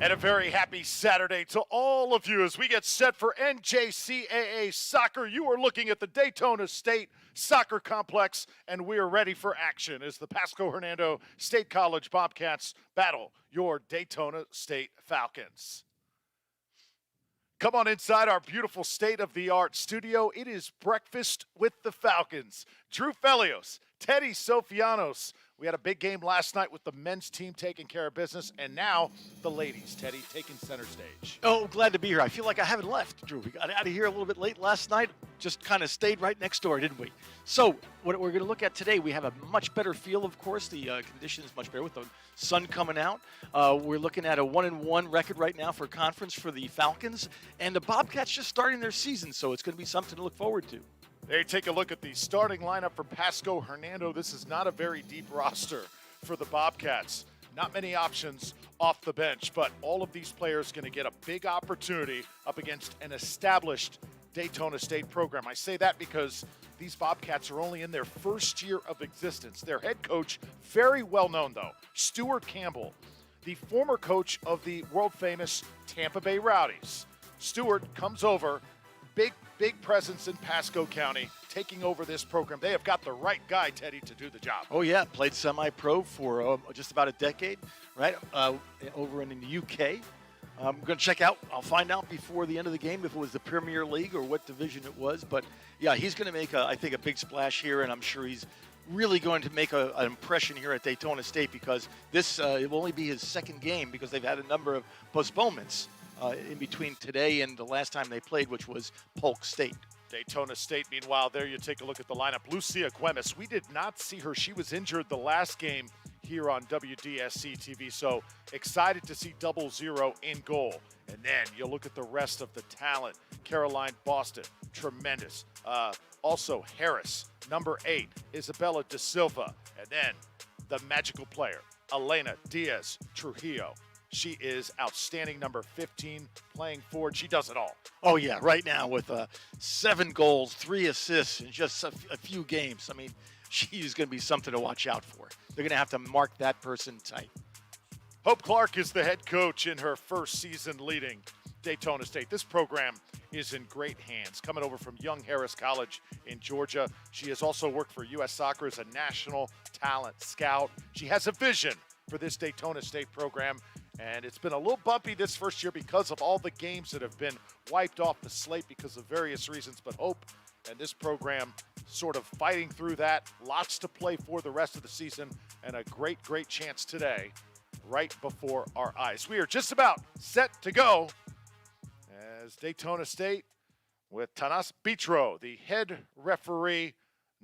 And a very happy Saturday to all of you as we get set for NJCAA soccer. You are looking at the Daytona State Soccer Complex, and we are ready for action as the Pasco-Hernando State College Bobcats battle your Daytona State Falcons. Come on inside our beautiful state-of-the-art studio. It is breakfast with the Falcons. Drew Felios, Teddy Sofianos. We had a big game last night with the men's team taking care of business, and now the ladies, Teddy, taking center stage. Oh, glad to be here. I feel like I haven't left, Drew. We got out of here a little bit late last night. Just kind of stayed right next door, didn't we? So what we're going to look at today, we have a much better feel, of course. The conditions much better with the sun coming out. We're looking at a 1-1 record right now for conference for the Falcons, and the Bobcats just starting their season, so it's going to be something to look forward to. There you take a look at the starting lineup for Pasco-Hernando. This is not a very deep roster for the Bobcats. Not many options off the bench, but all of these players going to get a big opportunity up against an established Daytona State program. I say that because these Bobcats are only in their first year of existence. Their head coach, very well known though, Stuart Campbell, the former coach of the world-famous Tampa Bay Rowdies. Stuart comes over, big presence in Pasco County, taking over this program. They have got the right guy, Teddy, to do the job. Oh, yeah. Played semi-pro for just about a decade, right, over in the UK. I'm going to check out. I'll find out before the end of the game if it was the Premier League or what division it was. But, yeah, he's going to make, I think, a big splash here, and I'm sure he's really going to make an impression here at Daytona State because this it will only be his second game because they've had a number of postponements in between today and the last time they played, which was Polk State. Daytona State, meanwhile, there you take a look at the lineup. Lucia Guemes, we did not see her. She was injured the last game here on WDSC TV, so excited to see 00 in goal. And then you'll look at the rest of the talent. Caroline Boston, tremendous. Also Harris, number 8, Isabella De Silva. And then the magical player, Elena Diaz Trujillo. She is outstanding, number 15, playing forward. She does it all. Oh, yeah, right now with 7 goals, 3 assists in just a few games. I mean, she's going to be something to watch out for. They're going to have to mark that person tight. Hope Clark is the head coach in her first season leading Daytona State. This program is in great hands. Coming over from Young Harris College in Georgia. She has also worked for U.S. Soccer as a national talent scout. She has a vision for this Daytona State program. And it's been a little bumpy this first year because of all the games that have been wiped off the slate because of various reasons. But Hope and this program sort of fighting through that. Lots to play for the rest of the season and a great chance today right before our eyes. We are just about set to go as Daytona State with Tanas Bitro, the head referee,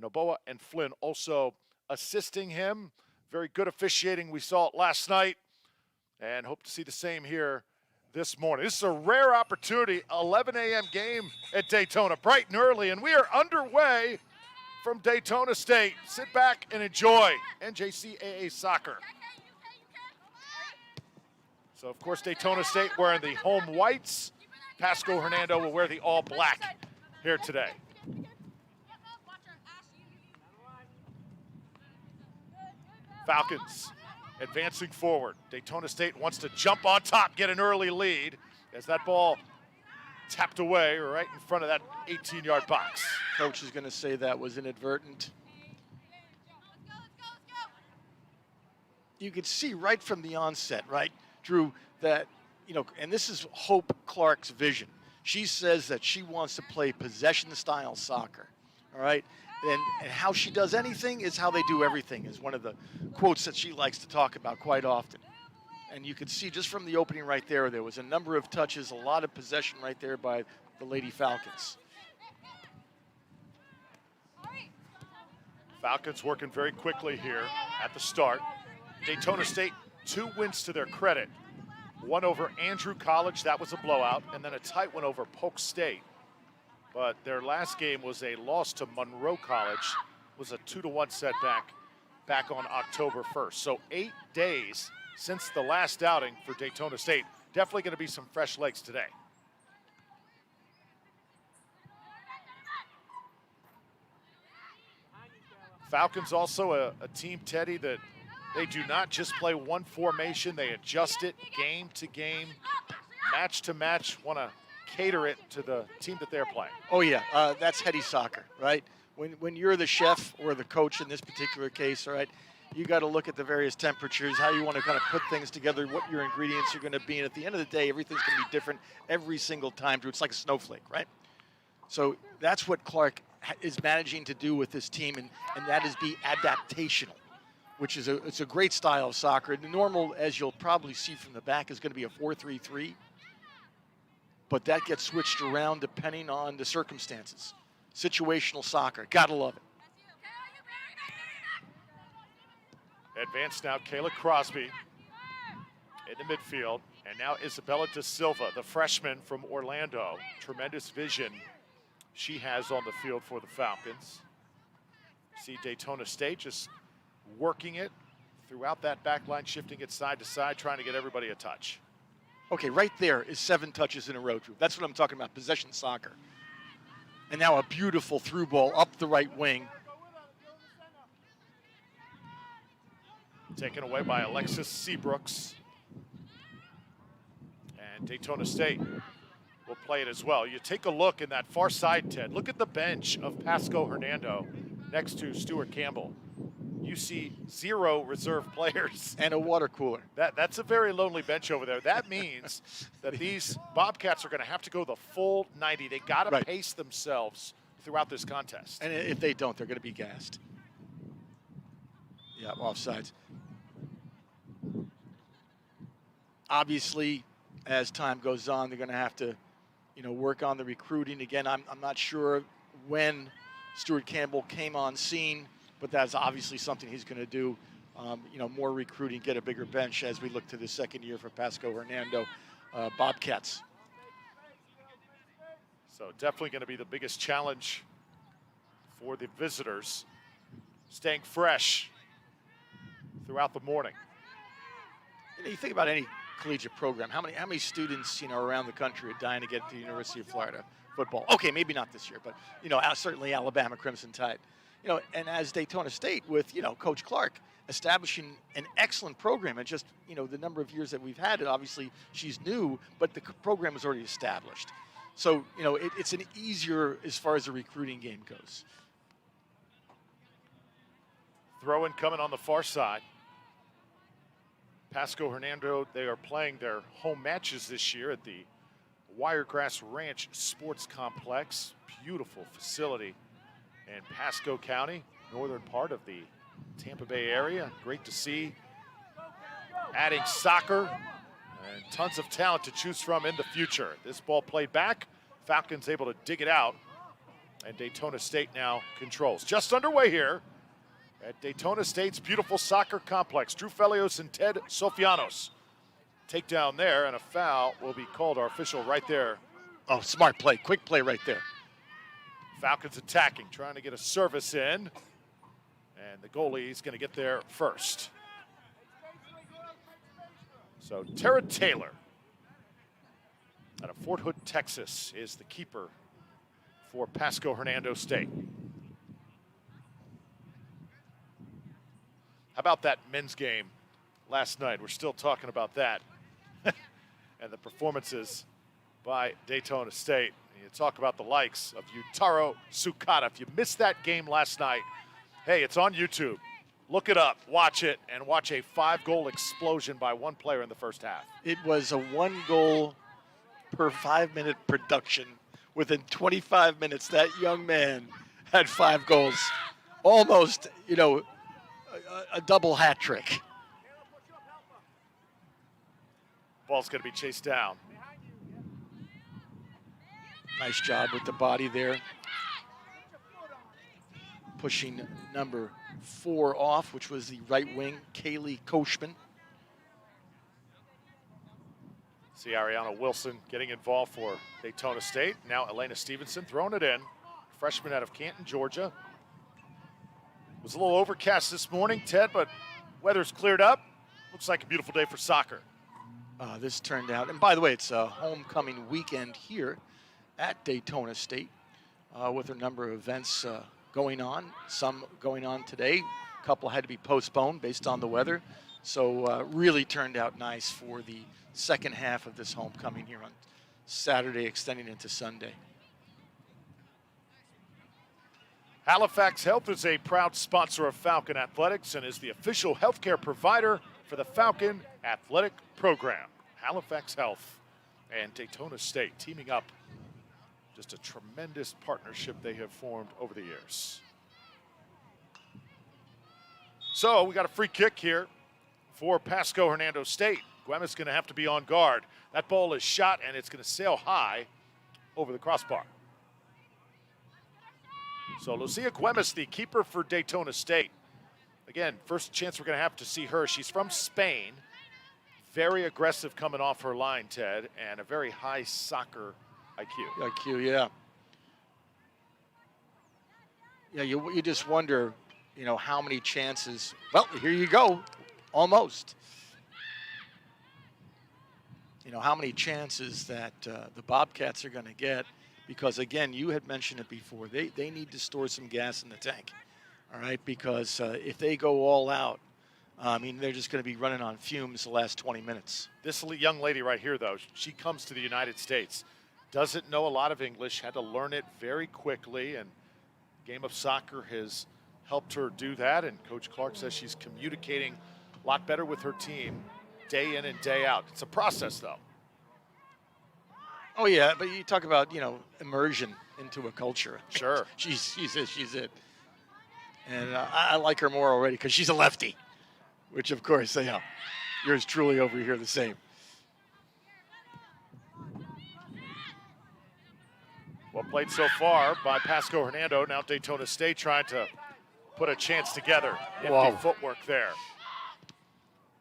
Noboa and Flynn also assisting him. Very good officiating. We saw it last night. And hope to see the same here this morning. This is a rare opportunity, 11 a.m. game at Daytona, bright and early, and we are underway from Daytona State. Sit back and enjoy NJCAA soccer. So, of course, Daytona State wearing the home whites. Pasco-Hernando will wear the all black here today. Falcons advancing forward. Daytona State wants to jump on top, get an early lead as that ball tapped away right in front of that 18-yard box. Coach is going to say that was inadvertent. You could see right from the onset, right, Drew, that, you know, and this is Hope Clark's vision. She says that she wants to play possession-style soccer, all right? And how she does anything is how they do everything, is one of the quotes that she likes to talk about quite often. And you could see just from the opening right there was a number of touches, a lot of possession right there by the Lady Falcons. Falcons working very quickly here at the start. Daytona State, 2 wins to their credit. One over Andrew College, that was a blowout, and then a tight one over Polk State. But their last game was a loss to Monroe College, was a 2-1 setback back on October 1st. So 8 days since the last outing for Daytona State. Definitely going to be some fresh legs today. Falcons also a team, Teddy, that They do not just play one formation. They adjust it game to game, match to match, want to cater it to the team that they're playing. Oh, yeah. That's heady soccer, right? When you're the chef or the coach in this particular case, all right, you got to look at the various temperatures, how you want to kind of put things together, what your ingredients are going to be. And at the end of the day, everything's going to be different every single time. It's like a snowflake, right? So that's what Clark is managing to do with this team, and that is be adaptational, which is it's a great style of soccer. The normal, as you'll probably see from the back, is going to be a 4-3-3, but that gets switched around depending on the circumstances. Situational soccer, gotta love it. Advanced now, Kayla Crosby in the midfield, and now Isabella De Silva, the freshman from Orlando. Tremendous vision she has on the field for the Falcons. See Daytona State just working it throughout that back line, shifting it side to side, trying to get everybody a touch. Okay, right there is 7 touches in a row, Drew. That's what I'm talking about, possession soccer. And now a beautiful through ball up the right wing. Taken away by Alexis Seabrooks. And Daytona State will play it as well. You take a look in that far side, Ted. Look at the bench of Pasco-Hernando next to Stuart Campbell. You see 0 reserve players. And a water cooler. That's a very lonely bench over there. That means that these Bobcats are going to have to go the full 90. They got to pace themselves throughout this contest. And if they don't, they're going to be gassed. Yeah, offsides. Obviously, as time goes on, they're going to have to, work on the recruiting. Again, I'm not sure when Stuart Campbell came on scene, but that's obviously something he's going to do. More recruiting, get a bigger bench as we look to the second year for Pasco-Hernando Bobcats. So definitely going to be the biggest challenge for the visitors, staying fresh throughout the morning. You think about any collegiate program, how many students around the country are dying to get to the University of Florida football? Okay, maybe not this year, but certainly Alabama Crimson Tide. And as Daytona State with Coach Clark establishing an excellent program, and just the number of years that we've had it, obviously she's new, but the program is already established. So it's an easier as far as the recruiting game goes. Throw-in coming on the far side. Pasco-Hernando, they are playing their home matches this year at the Wiregrass Ranch Sports Complex. Beautiful facility in Pasco County, northern part of the Tampa Bay area. Great to see. Adding soccer and tons of talent to choose from in the future. This ball played back. Falcons able to dig it out. And Daytona State now controls. Just underway here at Daytona State's beautiful soccer complex. Drew Felios and Ted Sofianos. Takedown there, and a foul will be called. Our official right there. Oh, smart play, quick play right there. Falcons attacking, trying to get a service in. And the goalie is going to get there first. So Tara Taylor out of Fort Hood, Texas, is the keeper for Pasco-Hernando State. How about that men's game last night? We're still talking about that. And the performances by Daytona State. You talk about the likes of Yutaro Sukata. If you missed that game last night, hey, it's on YouTube. Look it up, watch it, and watch a 5-goal explosion by one player in the first half. It was a 1 goal per 5-minute production. Within 25 minutes, that young man had 5 goals. Almost, a double hat trick. Ball's going to be chased down. Nice job with the body there. Pushing number 4 off, which was the right wing, Kaylee Koshman. See Ariana Wilson getting involved for Daytona State. Now Elena Stevenson throwing it in. Freshman out of Canton, Georgia. It was a little overcast this morning, Ted, but weather's cleared up. Looks like a beautiful day for soccer. This turned out, and by the way, it's a homecoming weekend here at Daytona State with a number of events going on. Some going on today, A couple had to be postponed based on the weather. So really turned out nice for the second half of this homecoming here on Saturday, extending into Sunday. Halifax Health is a proud sponsor of Falcon Athletics and is the official healthcare provider for the Falcon Athletic Program. Halifax Health and Daytona State teaming up. Just a tremendous partnership they have formed over the years. So we got a free kick here for Pasco-Hernando State. Guemes going to have to be on guard. That ball is shot and it's going to sail high over the crossbar. So Lucia Guemes, the keeper for Daytona State. Again, first chance we're going to have to see her. She's from Spain. Very aggressive coming off her line, Ted, and a very high soccer IQ. IQ, yeah. Yeah, you just wonder, you know, how many chances. Well, here you go, almost. You know, how many chances that the Bobcats are going to get. Because, again, you had mentioned it before. They need to store some gas in the tank, all right? Because if they go all out, I mean, they're just going to be running on fumes the last 20 minutes. This young lady right here, though, she comes to the United States, doesn't know a lot of English, had to learn it very quickly, and game of soccer has helped her do that. And Coach Clark says she's communicating a lot better with her team day in and day out. It's a process, though. Oh, yeah, but you talk about, you know, immersion into a culture. Sure. she's it. And I like her more already because she's a lefty, which, of course, you know, yours truly over here the same. Well played so far by Pasco-Hernando. Now Daytona State trying to put a chance together. Empty footwork there.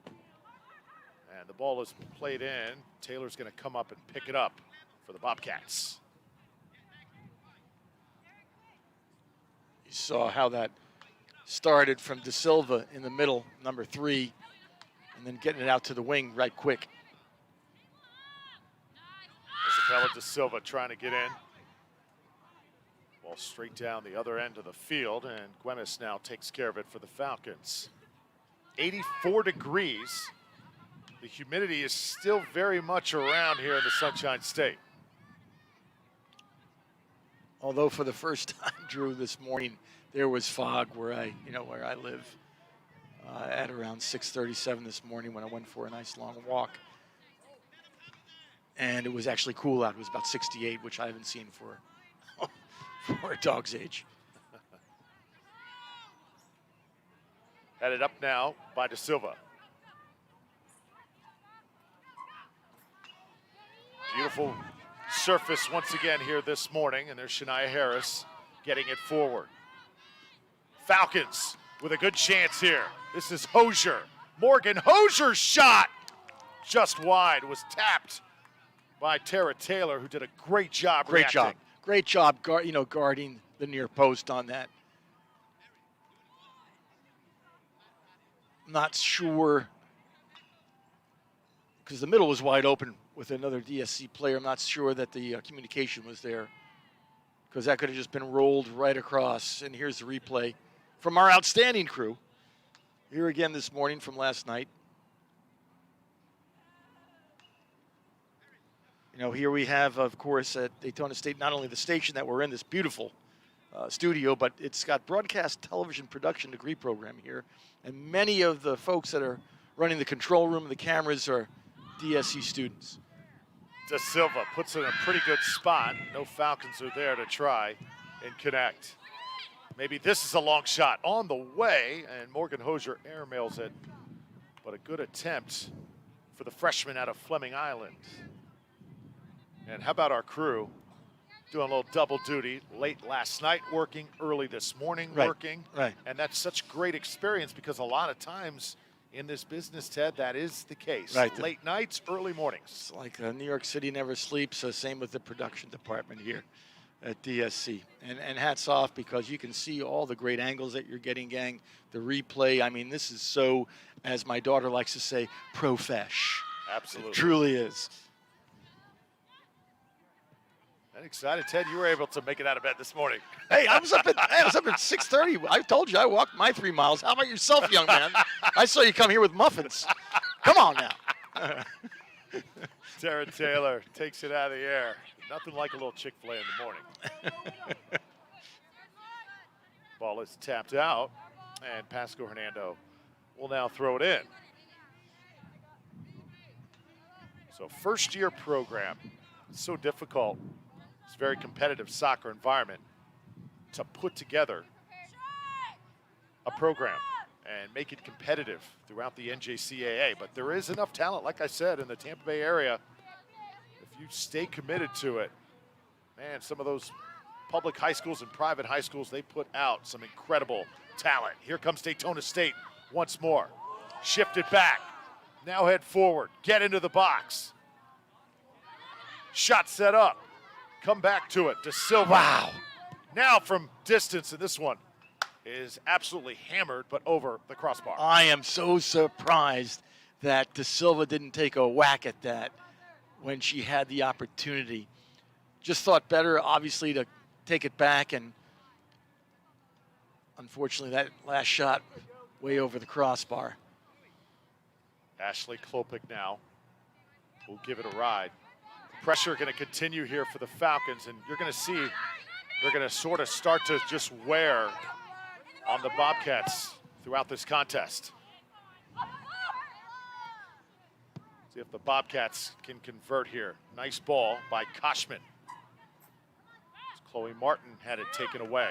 And the ball is played in. Taylor's going to come up and pick it up for the Bobcats. You saw how that started from De Silva in the middle, number 3, and then getting it out to the wing right quick. Isabella De Silva trying to get in. Ball straight down the other end of the field, and Guemes now takes care of it for the Falcons. 84 degrees. The humidity is still very much around here in the Sunshine State. Although for the first time, Drew, this morning, there was fog where I live at around 6:37 this morning when I went for a nice long walk. And it was actually cool out. It was about 68, which I haven't seen for a dog's age. Headed up now by De Silva. Beautiful surface once again here this morning, and there's Shania Harris getting it forward. Falcons with a good chance here. This is Hosier. Morgan Hosier's shot just wide, was tapped by Tara Taylor, who did a great job reacting. Great job, guarding the near post on that. Not sure, because the middle was wide open with another DSC player. I'm not sure that the communication was there, because that could have just been rolled right across. And here's the replay from our outstanding crew. Here again this morning from last night. You know, here we have, of course, at Daytona State, not only the station that we're in, this beautiful studio, but it's got broadcast television production degree program here. And many of the folks that are running the control room and the cameras are DSC students. De Silva puts it in a pretty good spot. No Falcons are there to try and connect. Maybe this is a long shot on the way, and Morgan Hosier airmails it. But a good attempt for the freshman out of Fleming Island. And how about our crew doing a little double duty, late last night working, early this morning working. Right. And that's such great experience, because a lot of times in this business, Ted, that is the case. Right. Late nights, early mornings. It's like New York City never sleeps. Same with the production department here at DSC. And hats off, because you can see all the great angles that you're getting, gang. The replay, I mean, this is so, as my daughter likes to say, profesh. Absolutely. It truly is. And excited, Ted, you were able to make it out of bed this morning. Hey, I was up at 6:30. I told you I walked my 3 miles. How about yourself, young man? I saw you come here with muffins. Come on now. Tara Taylor takes it out of the air. Nothing like a little Chick-fil-A in the morning. Ball is tapped out, and Pasco-Hernando will now throw it in. So first-year program, it's so difficult. It's a very competitive soccer environment to put together a program and make it competitive throughout the NJCAA. But there is enough talent, like I said, in the Tampa Bay area. If you stay committed to it, man, some of those public high schools and private high schools, they put out some incredible talent. Here comes Daytona State once more. Shift it back. Now head forward. Get into the box. Shot set up. Come back to it. De Silva. Wow. Now from distance, and this one is absolutely hammered, but over the crossbar. I am so surprised that De Silva didn't take a whack at that when she had the opportunity. Just thought better, obviously, to take it back, and unfortunately that last shot way over the crossbar. Ashley Klopik now will give it a ride. Pressure going to continue here for the Falcons, and you're going to see they're going to sort of start to just wear on the Bobcats throughout this contest. See if the Bobcats can convert here. Nice ball by Koshman. Chloe Martin had it taken away.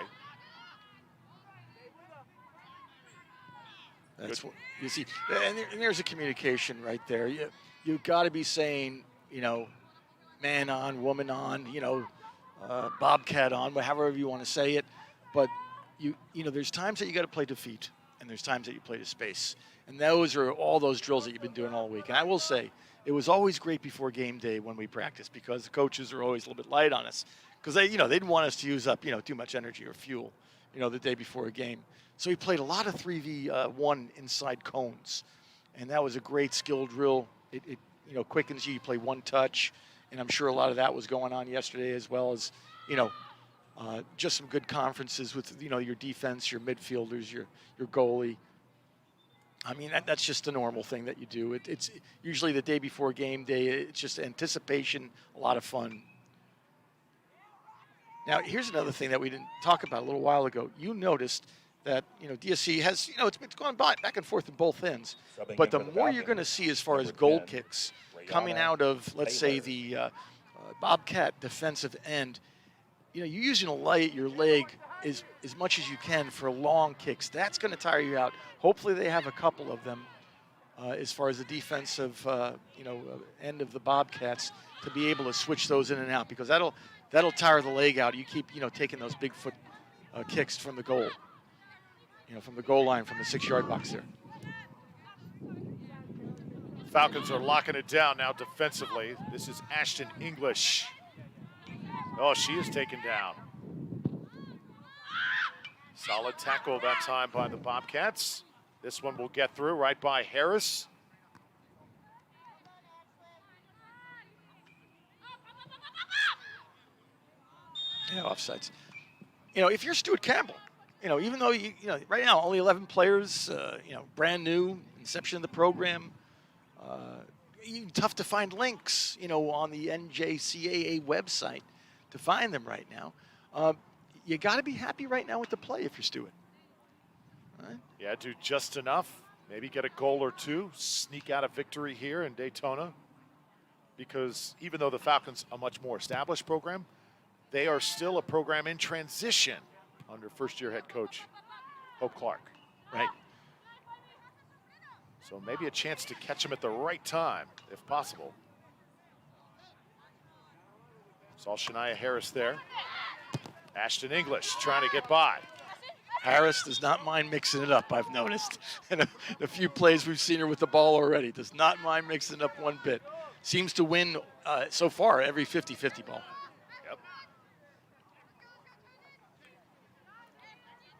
That's what you see, and there's a communication right there. You've got to be saying, man on, woman on, Bobcat on, however you want to say it. But there's times that you got to play to feet, and there's times that you play to space, and those are all those drills that you've been doing all week. And I will say, it was always great before game day when we practiced, because the coaches are always a little bit light on us, because they didn't want us to use up too much energy or fuel, the day before a game. So we played a lot of 3v1 inside cones, and that was a great skill drill. It quickens you. You play one touch, and I'm sure a lot of that was going on yesterday, as well as just some good conferences with your defense, your midfielders, your goalie. I mean, that's just a normal thing that you do. It's usually the day before game day. It's just anticipation, a lot of fun. Now, here's another thing that we didn't talk about a little while ago. You noticed that, DSC has, it's gone back and forth in both ends. But the more you're going to see as far as goal kicks coming out of, let's say, the Bobcat defensive end, you're using your leg as much as you can for long kicks. That's going to tire you out. Hopefully they have a couple of them as far as the defensive, end of the Bobcats, to be able to switch those in and out, because that'll tire the leg out. You keep, taking those big foot kicks from the goal, from the goal line, from the 6-yard box there. Falcons are locking it down now defensively. This is Ashton English. Oh, she is taken down. Solid tackle that time by the Bobcats. This one will get through right by Harris. Yeah, offsides. If you're Stuart Campbell, even though right now only 11 players, brand new, inception of the program, tough to find links, on the NJCAA website to find them right now. You got to be happy right now with the play if you're Stuart. Right? Yeah, do just enough. Maybe get a goal or two, sneak out a victory here in Daytona. Because even though the Falcons are a much more established program, they are still a program in transition under first-year head coach Hope Clark. Right. So maybe a chance to catch him at the right time, if possible. Saw Shania Harris there. Ashton English trying to get by. Harris does not mind mixing it up, I've noticed. In a few plays we've seen her with the ball already. Does not mind mixing it up one bit. Seems to win, so far, every 50-50 ball. Yep.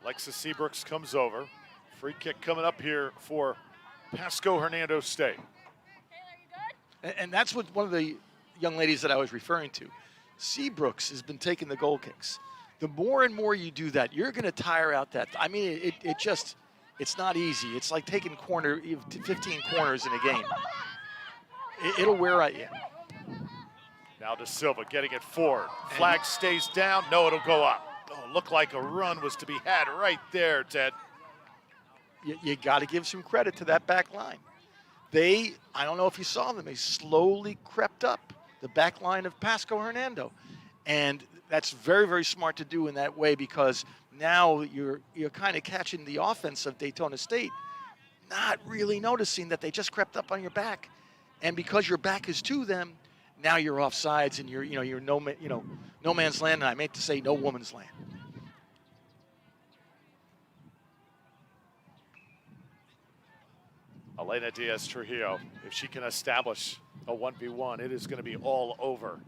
Lexa Seabrooks comes over. Free kick coming up here for Pasco-Hernando State. And that's what one of the young ladies that I was referring to Seabrooks has been taking the goal kicks. The more and more you do that, you're going to tire out that. I mean, it's not easy. It's like taking 15 corners in a game. It'll wear at you. Now De Silva getting it forward. Flag stays down. No, it'll go up. Oh, looked like a run was to be had right there, Ted. You got to give some credit to that back line. I don't know if you saw them, they slowly crept up the back line of Pasco-Hernando. And that's very, very smart to do in that way, because now you're kind of catching the offense of Daytona State, not really noticing that they just crept up on your back. And because your back is to them, now you're offsides and you're no man's land, and I meant to say no woman's land. Elena Diaz Trujillo, if she can establish a 1v1, it is going to be all over.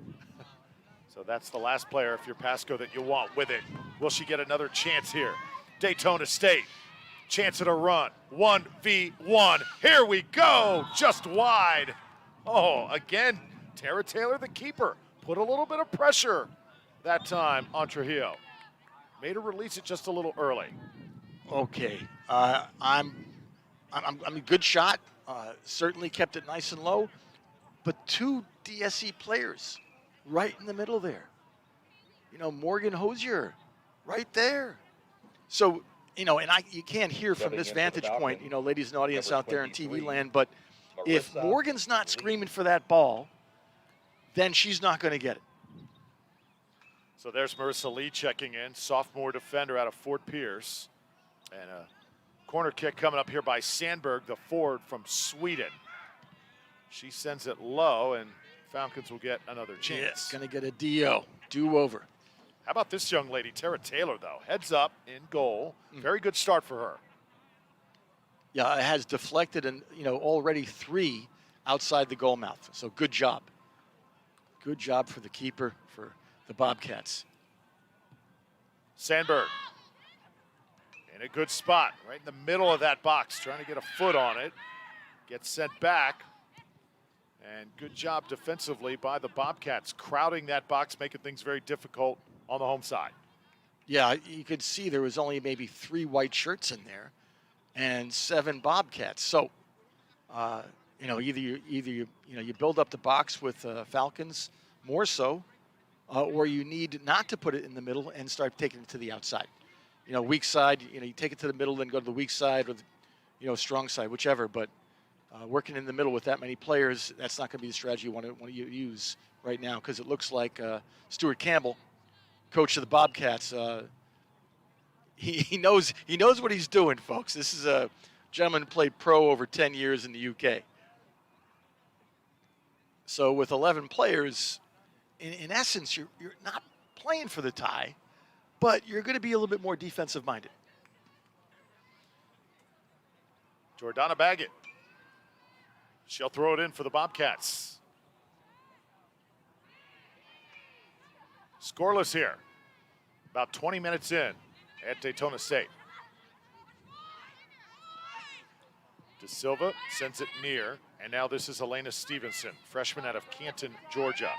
So that's the last player, if you're Pasco, that you want with it. Will she get another chance here? Daytona State, chance at a run. 1v1, here we go, just wide. Oh, again, Tara Taylor, the keeper, put a little bit of pressure that time on Trujillo. Made her release it just a little early. Okay, I'm a good shot. Certainly kept it nice and low, but 2 DSC players right in the middle there. Morgan Hosier right there. So, and you can't hear from this vantage point, ladies and audience out there in TV land, but if Morgan's not screaming for that ball, then she's not going to get it. So there's Marissa Lee checking in, sophomore defender out of Fort Pierce. And a corner kick coming up here by Sandberg, the forward from Sweden. She sends it low, and Falcons will get another chance. Yes, going to get a do-over. How about this young lady, Tara Taylor, though? Heads up in goal. Very good start for her. Yeah, it has deflected, and already 3 outside the goal mouth. So good job. Good job for the keeper, for the Bobcats. Sandberg in a good spot, right in the middle of that box, trying to get a foot on it. Gets sent back. And good job defensively by the Bobcats, crowding that box, making things very difficult on the home side. Yeah, you could see there was only maybe 3 white shirts in there and 7 Bobcats. So, either you build up the box with Falcons more so, or you need not to put it in the middle and start taking it to the outside. Weak side, you take it to the middle, then go to the weak side or the, strong side, whichever. But working in the middle with that many players, that's not going to be the strategy you want to use right now, because it looks like Stuart Campbell, coach of the Bobcats, he knows what he's doing, folks. This is a gentleman who played pro over 10 years in the UK. So with 11 players, in essence, you're not playing for the tie, but you're going to be a little bit more defensive-minded. Jordana Baggett. She'll throw it in for the Bobcats. Scoreless here. About 20 minutes in at Daytona State. De Silva sends it near, and now this is Elena Stevenson, freshman out of Canton, Georgia.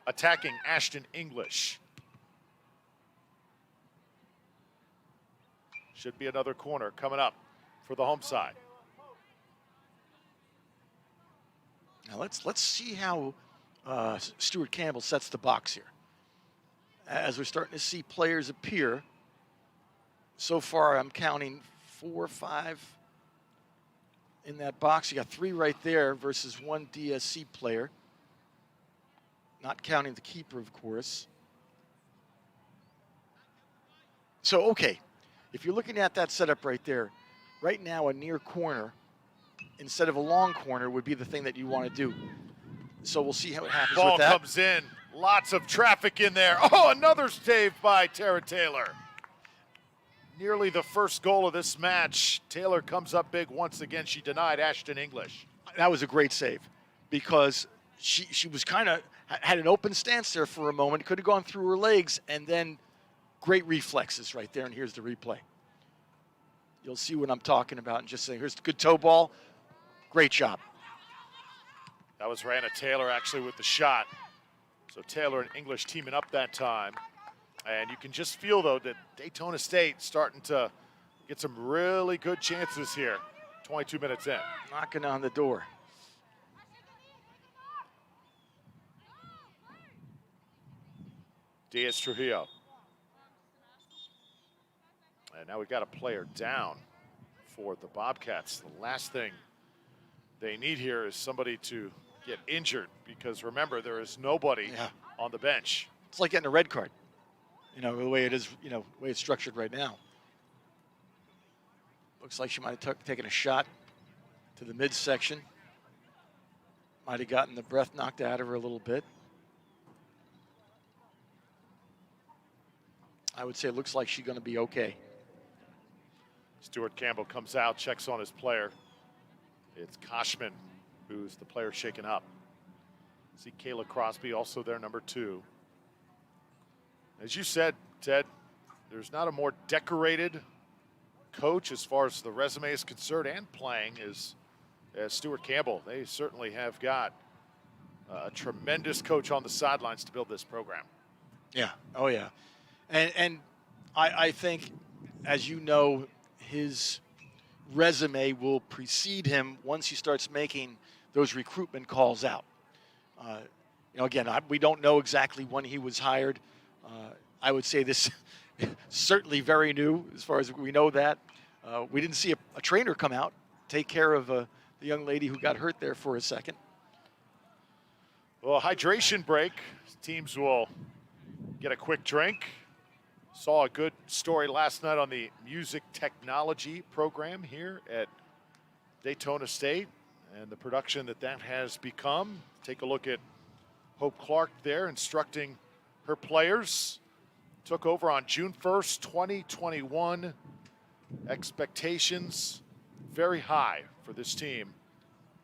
Attacking Ashton English. Should be another corner coming up for the home side. Now let's see how Stuart Campbell sets the box here. As we're starting to see players appear, so far I'm counting 4 or 5 in that box. You got 3 right there versus 1 DSC player. Not counting the keeper, of course. So, okay, if you're looking at that setup right there, right now a near corner instead of a long corner would be the thing that you want to do. So we'll see how it happens with that. Ball comes in. Lots of traffic in there. Oh, another save by Tara Taylor. Nearly the first goal of this match. Taylor comes up big once again. She denied Ashton English. That was a great save because she was kind of had an open stance there for a moment. Could have gone through her legs, and then great reflexes right there. And here's the replay. You'll see what I'm talking about in just a second. Here's the good toe ball. Great job. That was Rihanna Taylor actually with the shot. So Taylor and English teaming up that time. And you can just feel, though, that Daytona State starting to get some really good chances here, 22 minutes in. Knocking on the door. Diaz Trujillo. And now we've got a player down for the Bobcats. The last thing they need here is somebody to get injured, because remember, there is nobody on the bench. It's like getting a red card, the way it is, the way it's structured right now. Looks like she might have taken a shot to the midsection. Might have gotten the breath knocked out of her a little bit. I would say it looks like she's going to be okay. Stuart Campbell comes out, checks on his player. It's Koshman who's the player shaken up. See Kayla Crosby also there, number 2. As you said, Ted, there's not a more decorated coach as far as the resume is concerned and playing as Stuart Campbell. They certainly have got a tremendous coach on the sidelines to build this program. Yeah, oh yeah. And I think, as you know, his resume will precede him once he starts making those recruitment calls out. Again, we don't know exactly when he was hired. I would say this certainly very new as far as we know that. We didn't see a trainer come out, take care of the young lady who got hurt there for a second. Well, hydration break. Teams will get a quick drink. Saw a good story last night on the music technology program here at Daytona State and the production that has become. Take a look at Hope Clark there instructing her players. Took over on June 1st, 2021. Expectations very high for this team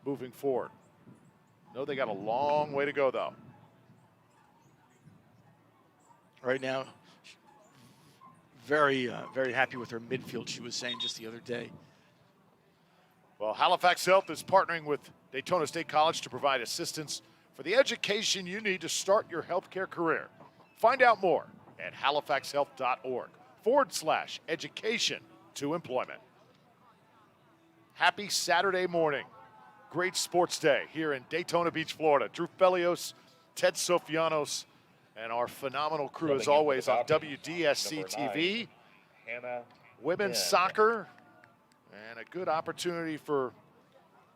moving forward. Know they got a long way to go, though. Right now, very happy with her midfield, she was saying just the other day. Well, Halifax Health is partnering with Daytona State College to provide assistance for the education you need to start your healthcare career. Find out more at halifaxhealth.org/education to employment. Happy Saturday morning. Great sports day here in Daytona Beach, Florida. Drew Felios, Ted Sofianos, and our phenomenal crew as always on WDSC TV. Women's soccer, and a good opportunity for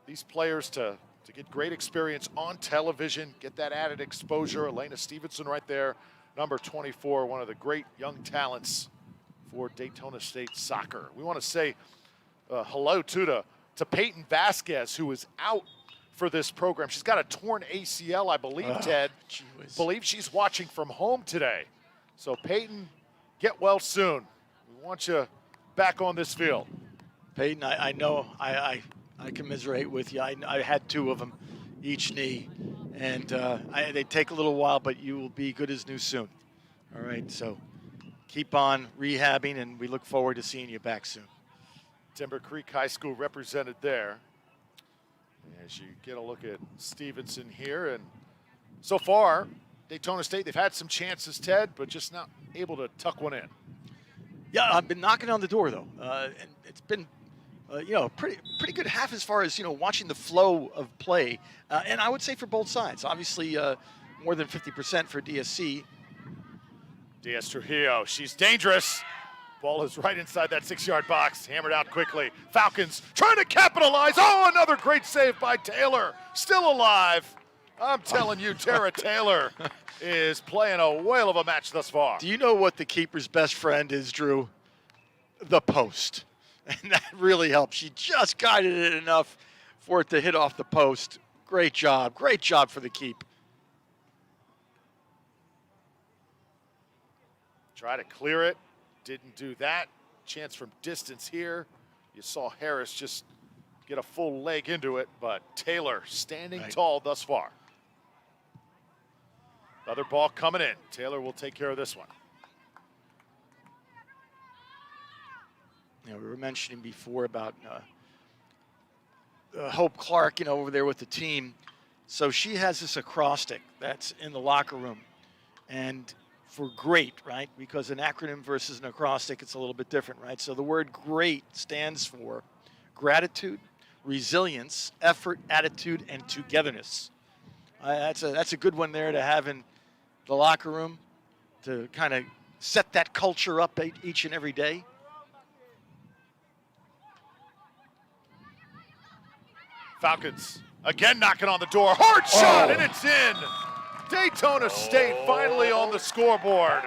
these players to get great experience on television, get that added exposure. Elena Stevenson right there, number 24, one of the great young talents for Daytona State soccer. We want to say hello to Peyton Vasquez, who is out for this program. She's got a torn ACL, I believe, Ted. Believe she's watching from home today. So Peyton, get well soon. We want you back on this field. Peyton, I know I commiserate with you. I had 2 of them, each knee, and they take a little while, but you will be good as new soon. All right, so keep on rehabbing, and we look forward to seeing you back soon. Timber Creek High School represented there. As you get a look at Stevenson here, and so far, Daytona State, they've had some chances, Ted, but just not able to tuck one in. Yeah, I've been knocking on the door, though, and it's been pretty good half as far as, watching the flow of play. And I would say for both sides. Obviously, more than 50% for DSC. Diaz Trujillo, she's dangerous. Ball is right inside that 6-yard box, hammered out quickly. Falcons trying to capitalize. Oh, another great save by Taylor. Still alive. I'm telling you, Tara Taylor is playing a whale of a match thus far. Do you know what the keeper's best friend is, Drew? The post. And that really helped. She just guided it enough for it to hit off the post. Great job. Great job for the keep. Try to clear it. Didn't do that. Chance from distance here. You saw Harris just get a full leg into it, but Taylor standing tall thus far. Another ball coming in. Taylor will take care of this one. We were mentioning before about Hope Clark, over there with the team. So she has this acrostic that's in the locker room. And for great, right? Because an acronym versus an acrostic, it's a little bit different, right? So the word GREAT stands for gratitude, resilience, effort, attitude, and togetherness. That's a good one there to have in the locker room to kind of set that culture up each and every day. Falcons again knocking on the door. Hard shot, and it's in. Daytona State finally on the scoreboard.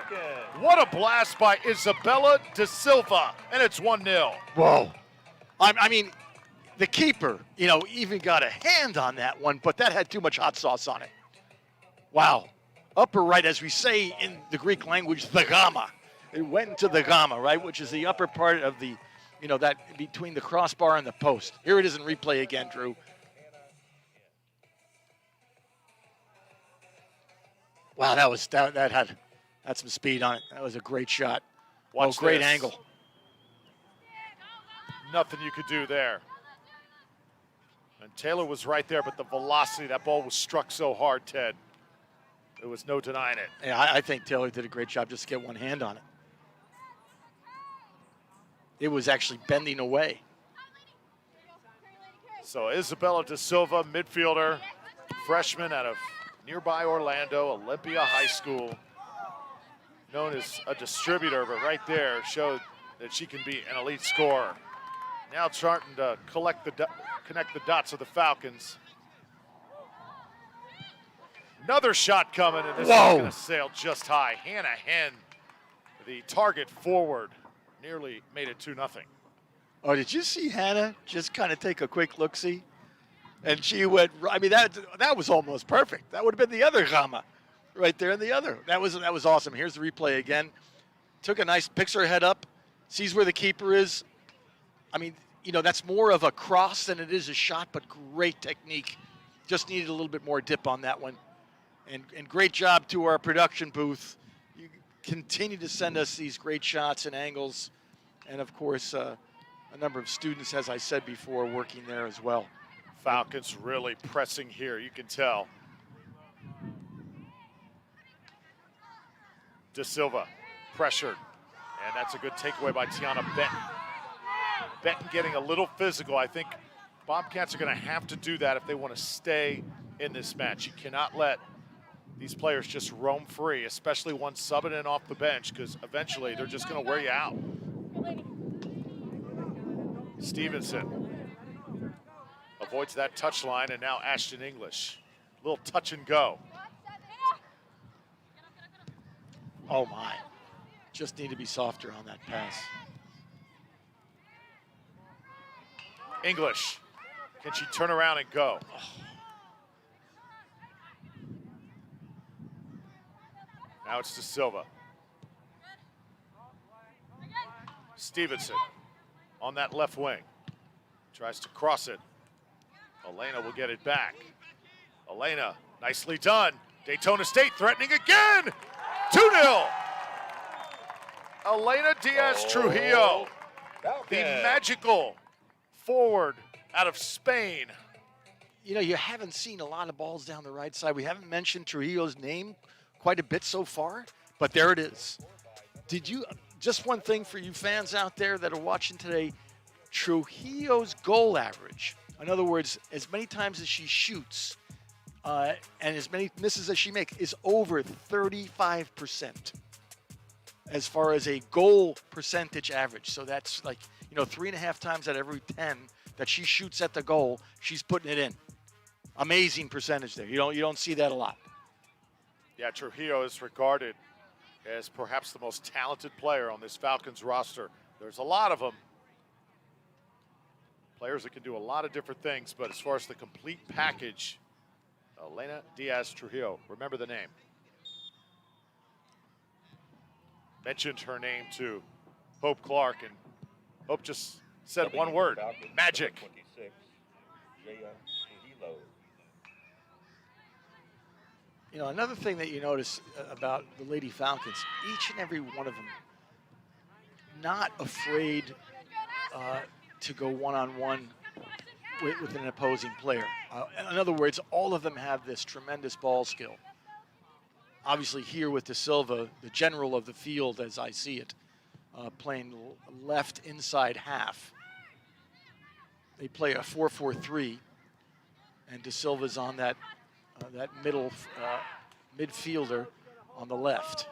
What a blast by Isabella De Silva, and it's 1-0. Whoa. I mean, the keeper, even got a hand on that one, but that had too much hot sauce on it. Wow. Upper right, as we say in the Greek language, the gamma. It went into the gamma, right, which is the upper part of the, that between the crossbar and the post. Here it is in replay again, Drew. Wow, that had some speed on it. That was a great shot. Great angle. Nothing you could do there. And Taylor was right there, but the velocity, that ball was struck so hard, Ted. There was no denying it. Yeah, I think Taylor did a great job just to get one hand on it. It was actually bending away. So Isabella De Silva, midfielder, freshman out of nearby Orlando, Olympia High School, known as a distributor, but right there showed that she can be an elite scorer. Now starting to connect the dots of the Falcons. Another shot coming, and this is going to sail just high. Hannah Henn, the target forward, nearly made it 2-0. Oh, did you see Hannah just kind of take a quick look-see? And she went, I mean, that was almost perfect. That would have been the other gamma right there in the other. That was awesome. Here's the replay again. Picks her head up, sees where the keeper is. I mean, that's more of a cross than it is a shot, but great technique. Just needed a little bit more dip on that one. And great job to our production booth. You continue to send us these great shots and angles. And, of course, a number of students, as I said before, working there as well. Falcons really pressing here, you can tell. De Silva pressured. And that's a good takeaway by Tiana Benton. Benton getting a little physical. I think Bobcats are going to have to do that if they want to stay in this match. You cannot let these players just roam free, especially one subbing in off the bench, because eventually they're just going to wear you out. Stevenson avoids that touch line, and now Ashton English. A little touch and go. Oh my, just need to be softer on that pass. English, can she turn around and go? Now it's De Silva. Stevenson on that left wing. Tries to cross it. Elena will get it back. Elena, nicely done. Daytona State threatening again. 2-0. Elena Diaz Trujillo, the magical forward out of Spain. You haven't seen a lot of balls down the right side. We haven't mentioned Trujillo's name quite a bit so far, but there it is. Just one thing for you fans out there that are watching today, Trujillo's goal average, in other words, as many times as she shoots and as many misses as she makes, is over 35% as far as a goal percentage average. So that's like, 3.5 times out of every 10 that she shoots at the goal, she's putting it in. Amazing percentage there. You don't see that a lot. Yeah, Trujillo is regarded as perhaps the most talented player on this Falcons roster. There's a lot of them. Players that can do a lot of different things, but as far as the complete package, Elena Diaz Trujillo, remember the name. Mentioned her name to Hope Clark, and Hope just said one word, magic. 26, Trujillo. Another thing that you notice about the Lady Falcons, each and every one of them not afraid to go one-on-one with an opposing player. In other words, all of them have this tremendous ball skill. Obviously here with De Silva, the general of the field as I see it, playing left inside half. They play a 4-4-3, and De Silva's on that middle midfielder on the left.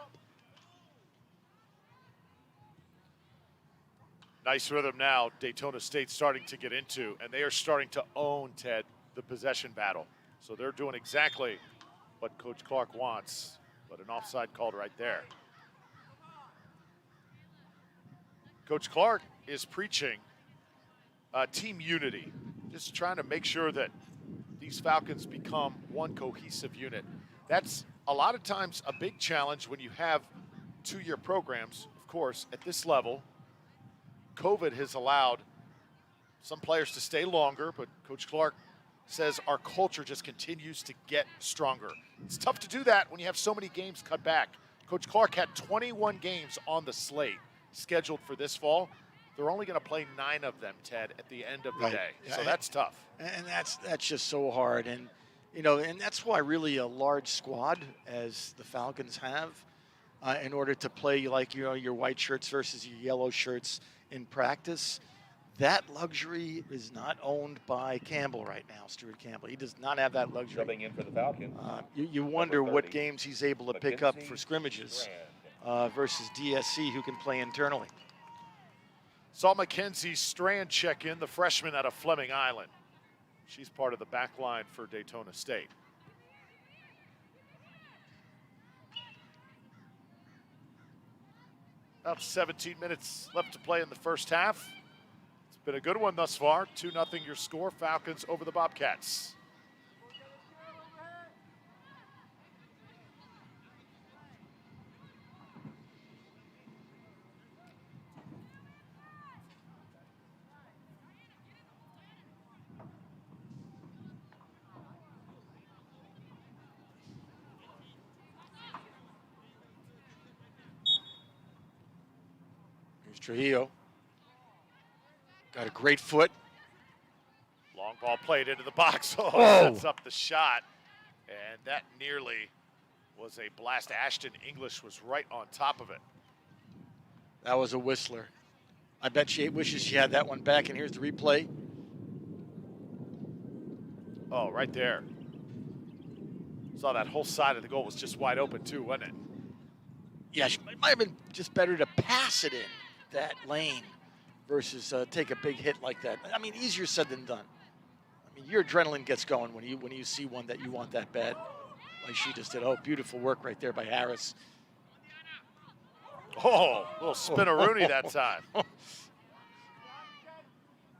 Nice rhythm now, Daytona State starting to get into, and they are starting to own, Ted, the possession battle. So they're doing exactly what Coach Clark wants, but an offside called right there. Coach Clark is preaching team unity, just trying to make sure that these Falcons become one cohesive unit. That's a lot of times a big challenge when you have two-year programs, of course, at this level. COVID has allowed some players to stay longer, but Coach Clark says our culture just continues to get stronger. It's tough to do that when you have so many games cut back. Coach Clark had 21 games on the slate scheduled for this fall. They're only going to play 9 of them, Ted, at the end of the day. So that's tough. And that's just so hard. And, you know, and that's why really a large squad, as the Falcons have, in order to play like, you know, your white shirts versus your yellow shirts in practice, that luxury is not owned by Campbell right now, Stuart Campbell. He does not have that luxury. Jumping in for the Falcons. You wonder what games he's able to pick up for scrimmages versus DSC, who can play internally. Saw Mackenzie Strand check in, the freshman out of Fleming Island. She's part of the back line for Daytona State. About 17 minutes left to play in the first half. It's been a good one thus far. 2-0 your score. Falcons over the Bobcats. Trujillo got a great foot. Long ball played into the box. Oh, sets up the shot. And that nearly was a blast. Ashton English was right on top of it. That was a whistler. I bet she wishes she had that one back, and here's the replay. Oh, right there. Saw that whole side of the goal was just wide open too, wasn't it? Yeah, it might have been just better to pass it in that lane versus take a big hit like that. I mean, easier said than done. I mean, your adrenaline gets going when you see one that you want that bad, like she just did. Oh, beautiful work right there by Harris. Oh, little spin-a-rooney that time.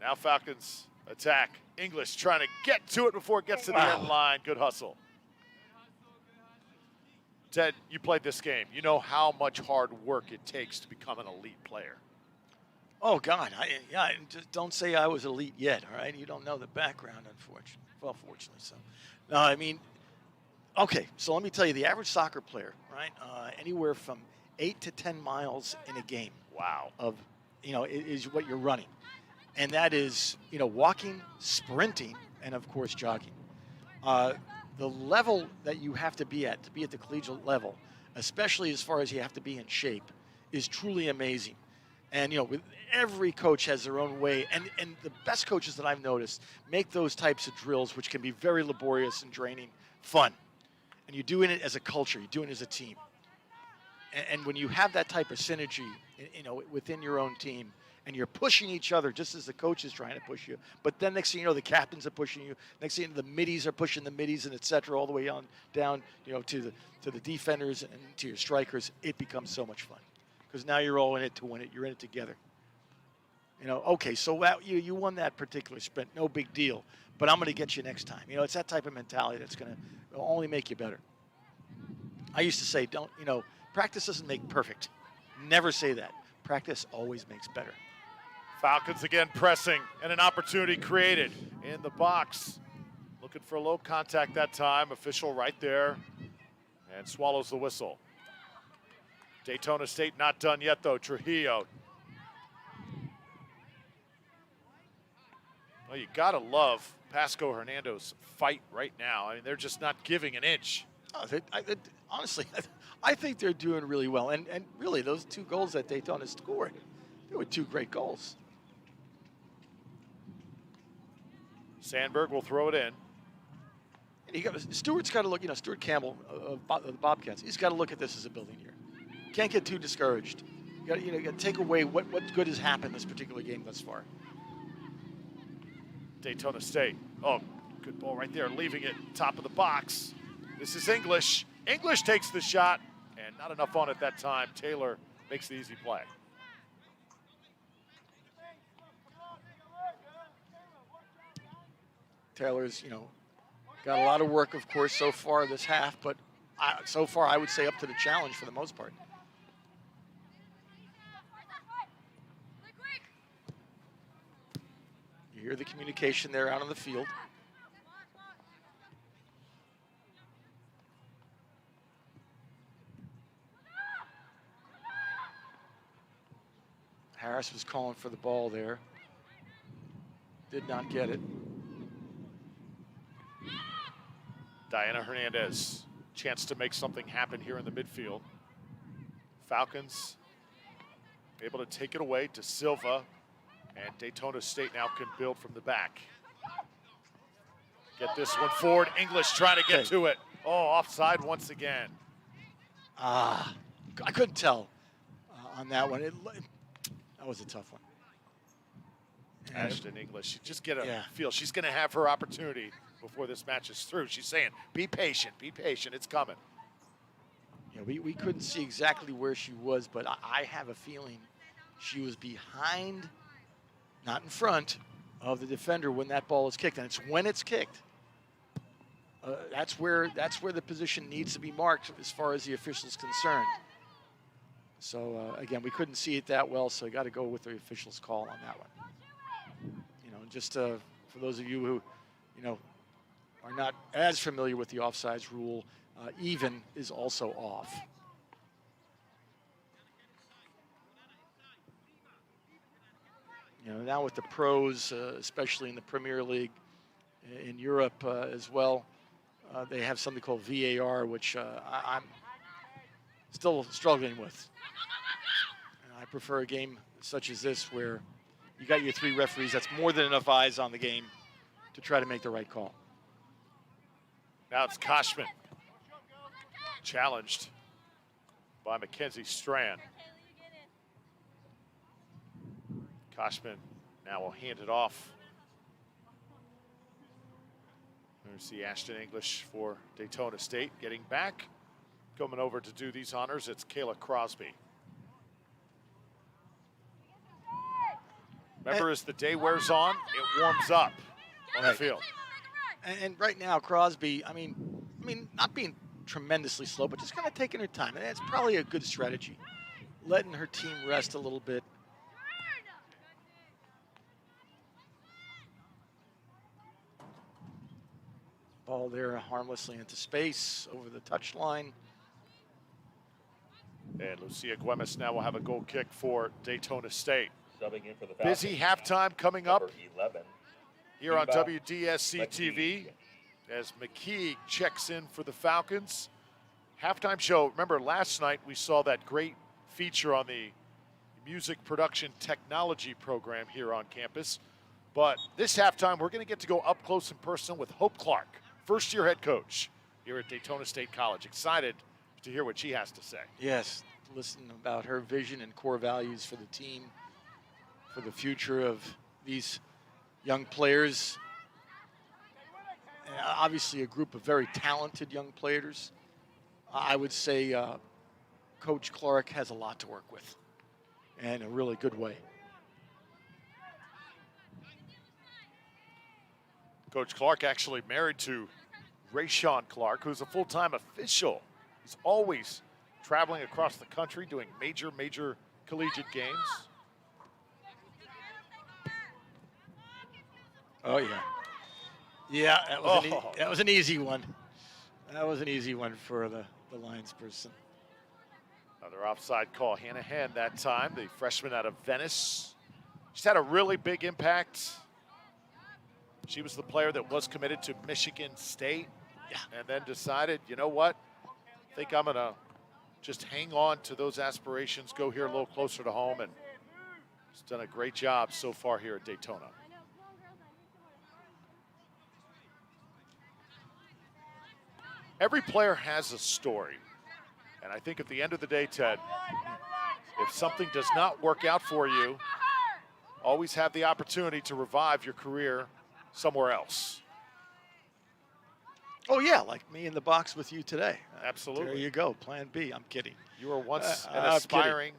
Now Falcons attack. English trying to get to it before it gets to the end line. Good hustle. Ted, you played this game. You know how much hard work it takes to become an elite player. Oh, God. Just don't say I was elite yet, all right? You don't know the background, unfortunately. Well, fortunately so. No, I mean, okay, so let me tell you, the average soccer player, right, anywhere from 8 to 10 miles in a game. Wow. Of, you know, is what you're running. And that is, you know, walking, sprinting, and, of course, jogging. The level that you have to be at the collegiate level, especially as far as you have to be in shape, is truly amazing. And, you know, with every coach has their own way. And the best coaches that I've noticed make those types of drills, which can be very laborious and draining, fun. And you're doing it as a culture. You're doing it as a team. And when you have that type of synergy, you know, within your own team, and you're pushing each other just as the coach is trying to push you. But then next thing you know, the captains are pushing you. Next thing you know, the middies are pushing the middies, and et cetera, all the way on down, you know, to the defenders and to your strikers. It becomes so much fun because now you're all in it to win it. You're in it together. You know, okay, so you won that particular sprint, no big deal. But I'm going to get you next time. You know, it's that type of mentality that's going to only make you better. I used to say, practice doesn't make perfect. Never say that. Practice always makes better. Falcons again pressing, and an opportunity created in the box. Looking for a low contact that time. Official right there, and swallows the whistle. Daytona State not done yet, though. Trujillo. Well, you got to love Pasco-Hernando's fight right now. I mean, they're just not giving an inch. Oh, honestly, I think they're doing really well. And really, those 2 goals that Daytona scored, they were 2 great goals. Sandberg will throw it in. And Stewart's got to look, Stuart Campbell of the Bobcats, he's got to look at this as a building year. Can't get too discouraged. You got to take away what good has happened this particular game thus far. Daytona State. Oh, good ball right there, leaving it top of the box. This is English. English takes the shot, and not enough on it that time. Taylor makes the easy play. Taylor's, got a lot of work, of course, so far this half, but so far I would say up to the challenge for the most part. You hear the communication there out on the field. Harris was calling for the ball there. Did not get it. Diana Hernandez, chance to make something happen here in the midfield. Falcons able to take it away to Silva, and Daytona State now can build from the back. Get this one forward. English trying to get to it. Oh, offside once again. I couldn't tell on that one. That was a tough one. Ashton English, you just get a feel she's going to have her opportunity before this match is through. She's saying, be patient, it's coming. Yeah, we couldn't see exactly where she was, but I have a feeling she was behind, not in front, of the defender when that ball is kicked. And it's when it's kicked. That's where the position needs to be marked as far as the official's concerned. So, again, we couldn't see it that well, so I got to go with the official's call on that one. Just for those of you who, are not as familiar with the offsides rule, even is also off. Now with the pros, especially in the Premier League, in Europe as well, they have something called VAR, which I'm still struggling with. And I prefer a game such as this where you got your 3 referees. That's more than enough eyes on the game to try to make the right call. Now it's Koshman. Challenged by Mackenzie Strand. Koshman now will hand it off. There's see Ashton English for Daytona State getting back. Coming over to do these honors, it's Kayla Crosby. Remember, as the day wears on, it warms up on the field. And right now, Crosby, I mean, not being tremendously slow, but just kind of taking her time. And that's probably a good strategy, letting her team rest a little bit. Ball there harmlessly into space over the touchline. And Lucia Güemes now will have a goal kick for Daytona State. Subbing in for the Falcons. Busy halftime coming up 11, here on WDSC TV as McKeague checks in for the Falcons. Halftime show. Remember, last night we saw that great feature on the music production technology program here on campus. But this halftime, we're going to get to go up close and personal with Hope Clark, first-year head coach here at Daytona State College. Excited to hear what she has to say. Yes, listen about her vision and core values for the team, for the future of these young players. And obviously a group of very talented young players. I would say Coach Clark has a lot to work with, and a really good way. Coach Clark actually married to Rayshawn Clark, who's a full-time official. He's always traveling across the country doing major collegiate games. Oh, yeah. Yeah, that was an easy one. That was an easy one for the Lions person. Another offside call. Hanahan that time, the freshman out of Venice. She's had a really big impact She was the player that was committed to Michigan State, Yeah. and then decided, you know what? I think I'm going to just hang on to those aspirations, go here a little closer to home, and she's done a great job so far here at Daytona. Every player has a story, and I think at the end of the day, Ted, if something does not work out for you, always have the opportunity to revive your career somewhere else. Oh, yeah, like me in the box with you today. Absolutely. There you go, plan B. I'm kidding. You were once an I'm aspiring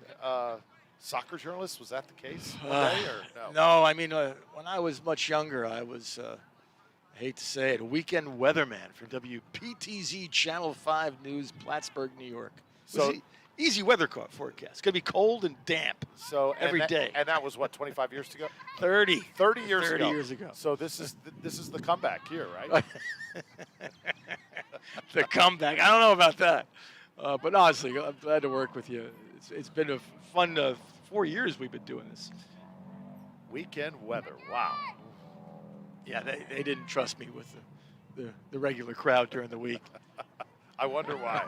soccer journalist. Was that the case one day, or no? No, I mean, when I was much younger, I was, I hate to say it, a weekend weatherman for WPTZ Channel 5 News, Plattsburgh, New York. So easy weather forecast. It's going to be cold and damp every day. And that was, what, 25 years ago? 30. 30 years ago. 30 years ago. So this is the comeback here, right? The comeback. I don't know about that. But honestly, I'm glad to work with you. It's been a fun 4 years we've been doing this. Weekend weather. Wow. Yeah, they didn't trust me with the regular crowd during the week. I wonder why.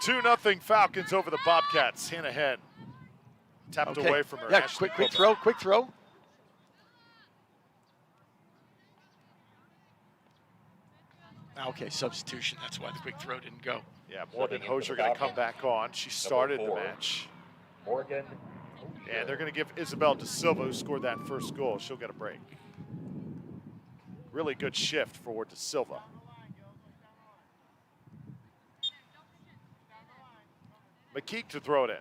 2-0 Falcons over the Bobcats. Hannah Henn tapped away from her. Yeah, Ashley quick Coburn. quick throw. Okay, substitution. That's why the quick throw didn't go. Yeah, Morgan Hosier going to come back on. She started the match. Morgan. And they're going to give Isabella De Silva, who scored that first goal, she'll get a break. Really good shift for De Silva. McKeek to throw it in.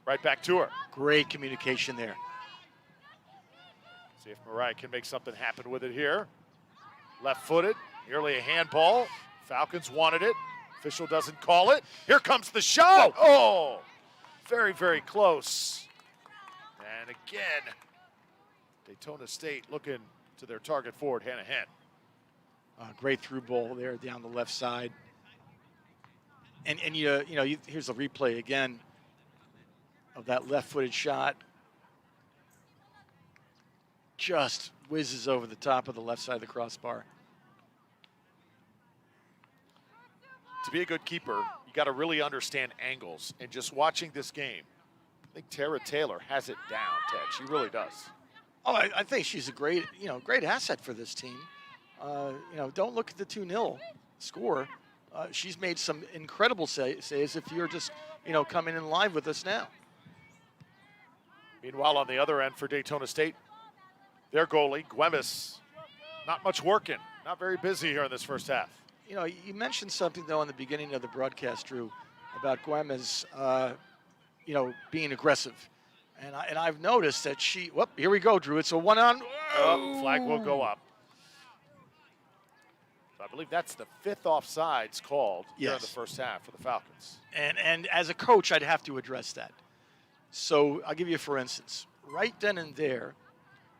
Right back to her. Great communication there. See if Mariah can make something happen with it here. Left-footed, nearly a handball. Falcons wanted it. Official doesn't call it. Here comes the shot. Oh, very, very close. And again, Daytona State looking to their target forward, Hannah Henn. Great through ball there down the left side. And here's a replay again of that left-footed shot. Just whizzes over the top of the left side of the crossbar. To be a good keeper, you got to really understand angles. And just watching this game, I think Tara Taylor has it down, Ted. She really does. Oh, I think she's a great asset for this team. Don't look at the 2-0 score. She's made some incredible saves if you're just, coming in live with us now. Meanwhile, on the other end for Daytona State, their goalie, Gwemmes, not much working. Not very busy here in this first half. You mentioned something, though, in the beginning of the broadcast, Drew, about Gwemmes, being aggressive. And I've noticed that here we go, Drew. It's a one-on. Oh, flag will go up. So I believe that's the 5th offsides called here in the first half for the Falcons. And as a coach, I'd have to address that. So I'll give you, for instance, right then and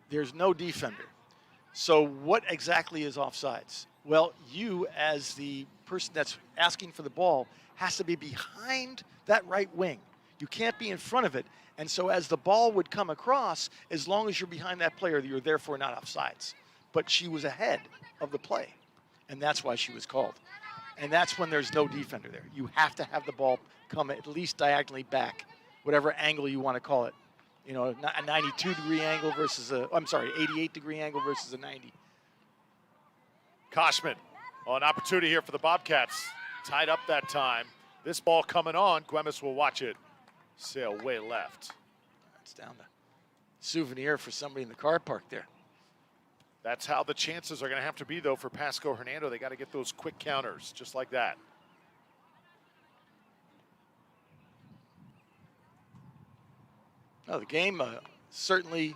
there's no defender. So what exactly is offsides? Well, you as the person that's asking for the ball has to be behind that right wing. You can't be in front of it. And so as the ball would come across, as long as you're behind that player, you're therefore not offsides. But she was ahead of the play, and that's why she was called. And that's when there's no defender there. You have to have the ball come at least diagonally back, whatever angle you want to call it. A 92-degree angle versus 88-degree angle versus a 90. Koshman, an opportunity here for the Bobcats. Tied up that time. This ball coming on. Gwemmes will watch it sail way left. It's down the souvenir for somebody in the car park there. That's how the chances are going to have to be, though, for Pasco-Hernando. They got to get those quick counters, just like that. No, the game certainly,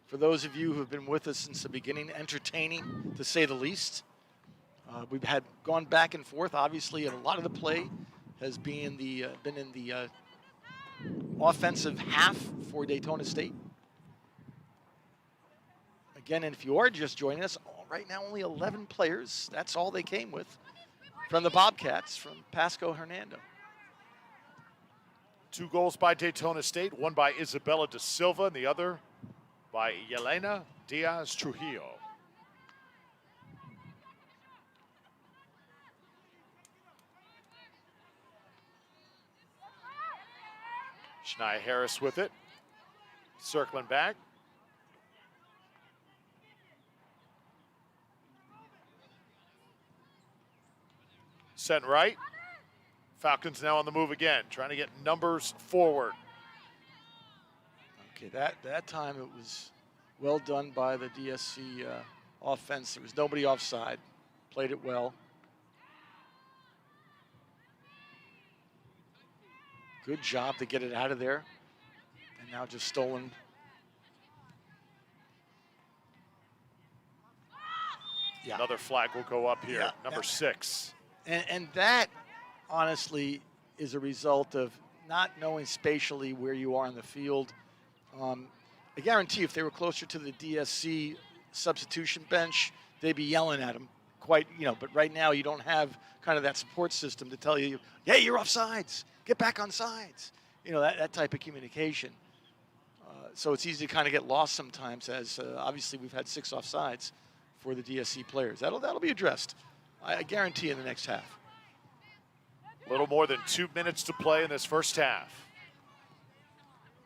for those of you who have been with us since the beginning, entertaining to say the least. We've gone back and forth, obviously, and a lot of the play has been in the offensive half for Daytona State. Again, and if you are just joining us, right now only 11 players. That's all they came with from the Bobcats from Pasco-Hernando. 2 goals by Daytona State, one by Isabella De Silva and the other by Elena Diaz Trujillo. Shania Harris with it, circling back. Sent right. Falcons now on the move again, trying to get numbers forward. Okay, that time it was well done by the DSC offense. There was nobody offside. Played it well. Good job to get it out of there. And now just stolen. Yeah. Another flag will go up here, number 6. And that, honestly, is a result of not knowing spatially where you are on the field. I guarantee if they were closer to the DSC substitution bench, they'd be yelling at them quite, but right now you don't have kind of that support system to tell you, hey, you're offsides, get back on sides. That type of communication. So it's easy to kind of get lost sometimes, as obviously we've had 6 offsides for the DSC players. That'll be addressed, I guarantee, in the next half. A little more than 2 minutes to play in this first half.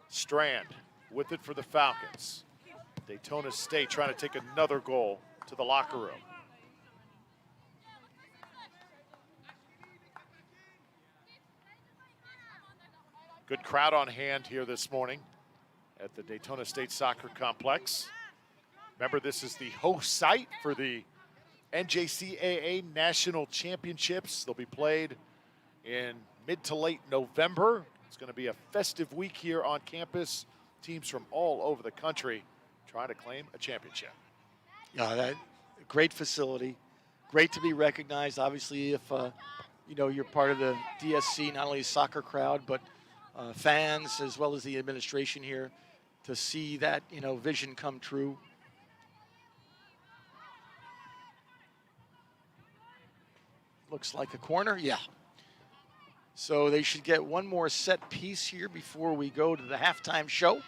Strand with it for the Falcons. Daytona State trying to take another goal to the locker room. Good crowd on hand here this morning at the Daytona State Soccer Complex. Remember, this is the host site for the NJCAA National Championships. They'll be played in mid to late November. It's going to be a festive week here on campus. Teams from all over the country trying to claim a championship. Yeah, that great facility. Great to be recognized. Obviously, if you're part of the DSC, not only soccer crowd, but fans as well as the administration here, to see that vision come true. Looks like a corner, yeah. So they should get one more set piece here before we go to the halftime show.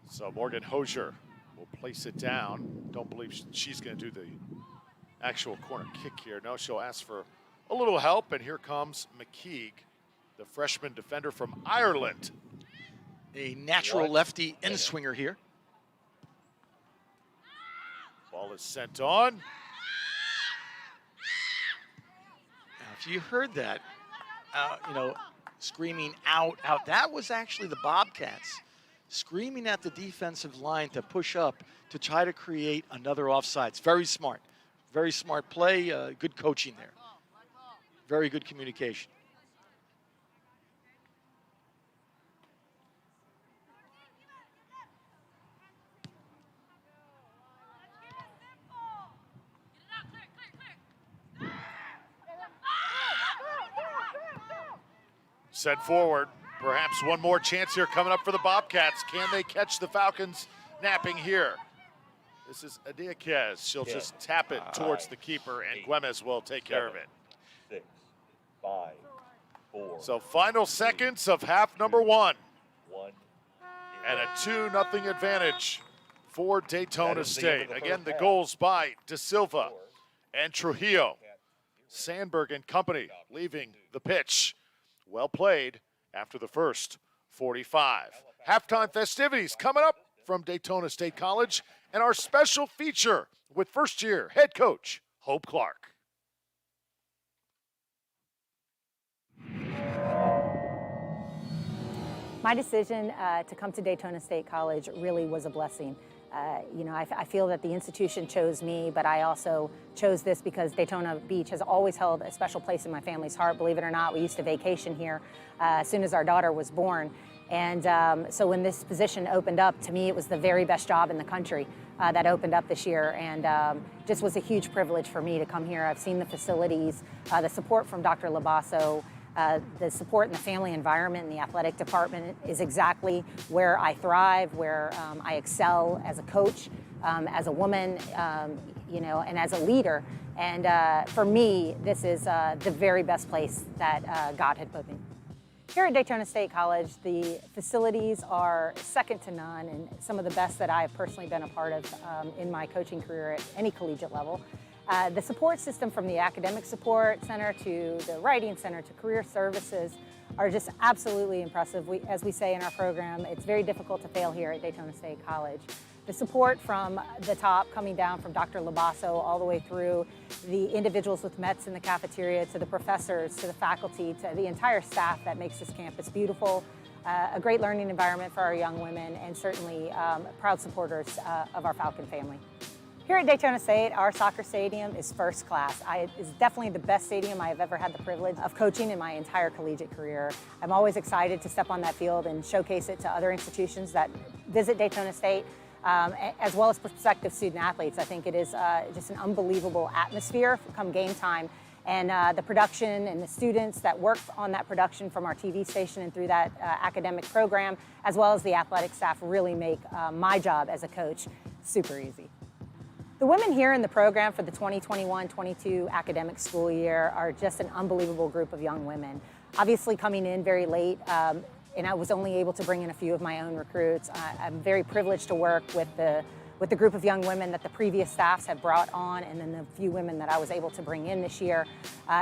So Morgan Hosier will place it down. Don't believe she's going to do the actual corner kick here. No, she'll ask for a little help, and here comes McKeague, the freshman defender from Ireland. A natural lefty in-swinger here. Ball is sent on. Now, if you heard that, screaming out, that was actually the Bobcats screaming at the defensive line to push up to try to create another offsides. Very smart play, good coaching there. Very good communication. Sent forward. Perhaps one more chance here coming up for the Bobcats. Can they catch the Falcons napping here? This is Diaz. She'll just tap it towards the keeper, and Güemes will take care of it. 6, 5, 4. So final seconds of half number 1. 1. And a 2-0 advantage for Daytona State. Again, the goals by De Silva and Trujillo. Sandberg and company leaving the pitch. Well played after the first 45. Halftime festivities coming up from Daytona State College, and our special feature with first-year head coach Hope Clark. My decision to come to Daytona State College really was a blessing. I feel that the institution chose me, but I also chose this because Daytona Beach has always held a special place in my family's heart. Believe it or not, we used to vacation here as soon as our daughter was born. And so when this position opened up, to me, it was the very best job in the country that opened up this year. And just was a huge privilege for me to come here. I've seen the facilities, the support from Dr. Labasso, the support in the family environment in the athletic department is exactly where I thrive, where I excel as a coach, as a woman, and as a leader. And for me, this is the very best place that God had put me. Here at Daytona State College, the facilities are second to none and some of the best that I have personally been a part of in my coaching career at any collegiate level. The support system, from the academic support center to the writing center to career services, are just absolutely impressive. As we say in our program, it's very difficult to fail here at Daytona State College. The support from the top, coming down from Dr. Labasso all the way through the individuals with METs in the cafeteria, to the professors, to the faculty, to the entire staff that makes this campus beautiful, a great learning environment for our young women, and certainly proud supporters of our Falcon family. Here at Daytona State, our soccer stadium is first class. It's definitely the best stadium I have ever had the privilege of coaching in my entire collegiate career. I'm always excited to step on that field and showcase it to other institutions that visit Daytona State, as well as prospective student athletes. I think it is just an unbelievable atmosphere come game time. And the production and the students that work on that production from our TV station and through that academic program, as well as the athletic staff, really make my job as a coach super easy. The women here in the program for the 2021-22 academic school year are just an unbelievable group of young women. Obviously coming in very late, and I was only able to bring in a few of my own recruits. I'm very privileged to work with the group of young women that the previous staffs have brought on, and then the few women that I was able to bring in this year.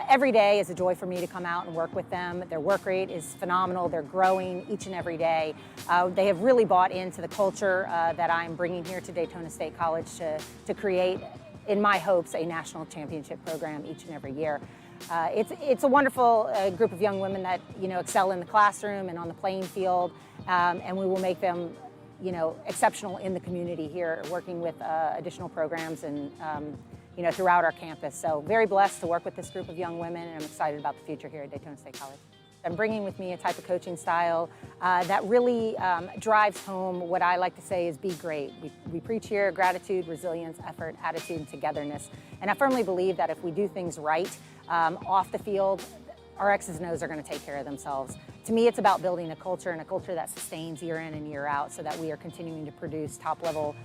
Every day is a joy for me to come out and work with them. Their work rate is phenomenal. They're growing each and every day. They have really bought into the culture that I'm bringing here to Daytona State College to create, in my hopes, a national championship program each and every year. It's a wonderful group of young women that excel in the classroom and on the playing field, and we will make them exceptional in the community here, working with additional programs and throughout our campus. So very blessed to work with this group of young women, and I'm excited about the future here at Daytona State College. I'm bringing with me a type of coaching style that really drives home what I like to say is be great. We preach here gratitude, resilience, effort, attitude, and togetherness. And I firmly believe that if we do things right off the field, our X's and O's are going to take care of themselves. To me, it's about building a culture, and a culture that sustains year in and year out, so that we are continuing to produce top-level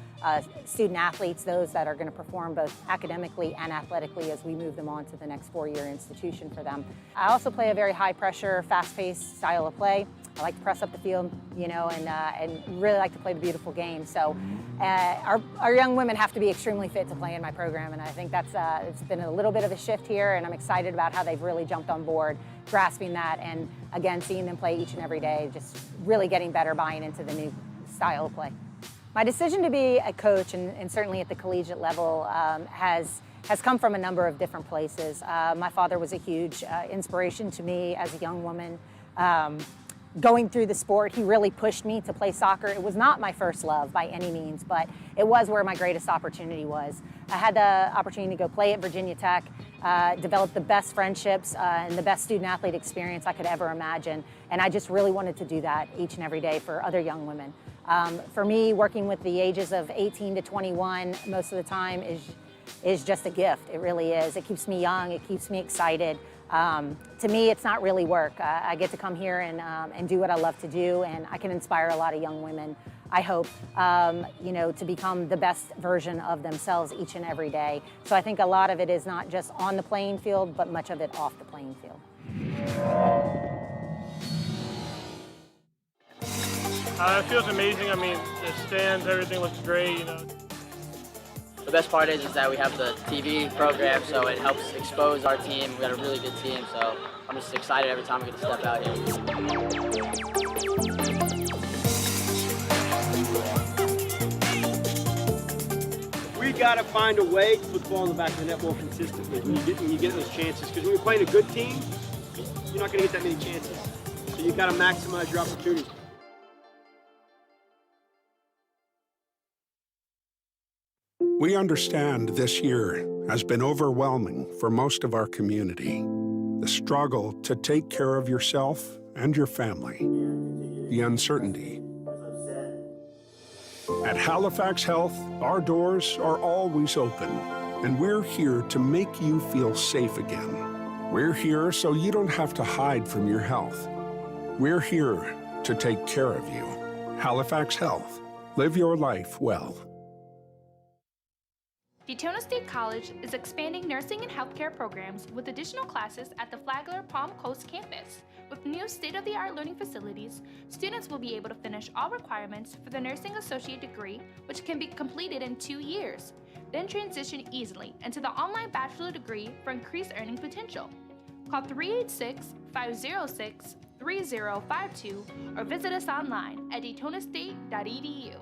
student athletes, those that are going to perform both academically and athletically as we move them on to the next four-year institution for them. I also play a very high-pressure, fast-paced style of play. I like to press up the field, and really like to play the beautiful game. So our young women have to be extremely fit to play in my program, and I think that's it's been a little bit of a shift here, and I'm excited about how they've really jumped on board, grasping that, and again, seeing them play each and every day, just really getting better, buying into the new style of play. My decision to be a coach, and certainly at the collegiate level, has come from a number of different places. My father was a huge inspiration to me as a young woman. Going through the sport, he really pushed me to play soccer. It was not my first love by any means, but it was where my greatest opportunity was. I had the opportunity to go play at Virginia Tech, develop the best friendships and the best student athlete experience I could ever imagine. And I just really wanted to do that each and every day for other young women. For me, working with the ages of 18 to 21 most of the time is just a gift. It really is. It keeps me young. It keeps me excited. To me, it's not really work. I get to come here and do what I love to do, and I can inspire a lot of young women, I hope, to become the best version of themselves each and every day. So I think a lot of it is not just on the playing field, but much of it off the playing field. It feels amazing. I mean, the stands, everything looks great, The best part is that we have the TV program, so it helps expose our team. We got a really good team, so I'm just excited every time we get to step out here. We got to find a way to put the ball in the back of the net more consistently when you get those chances. Because when you're playing a good team, you're not going to get that many chances. So you got to maximize your opportunities. We understand this year has been overwhelming for most of our community. The struggle to take care of yourself and your family. The uncertainty. At Halifax Health, our doors are always open, and we're here to make you feel safe again. We're here so you don't have to hide from your health. We're here to take care of you. Halifax Health. Live your life well. Daytona State College is expanding nursing and healthcare programs with additional classes at the Flagler Palm Coast campus. With new state-of-the-art learning facilities, students will be able to finish all requirements for the nursing associate degree, which can be completed in 2 years, then transition easily into the online bachelor degree for increased earning potential. Call 386-506-3052 or visit us online at daytonastate.edu.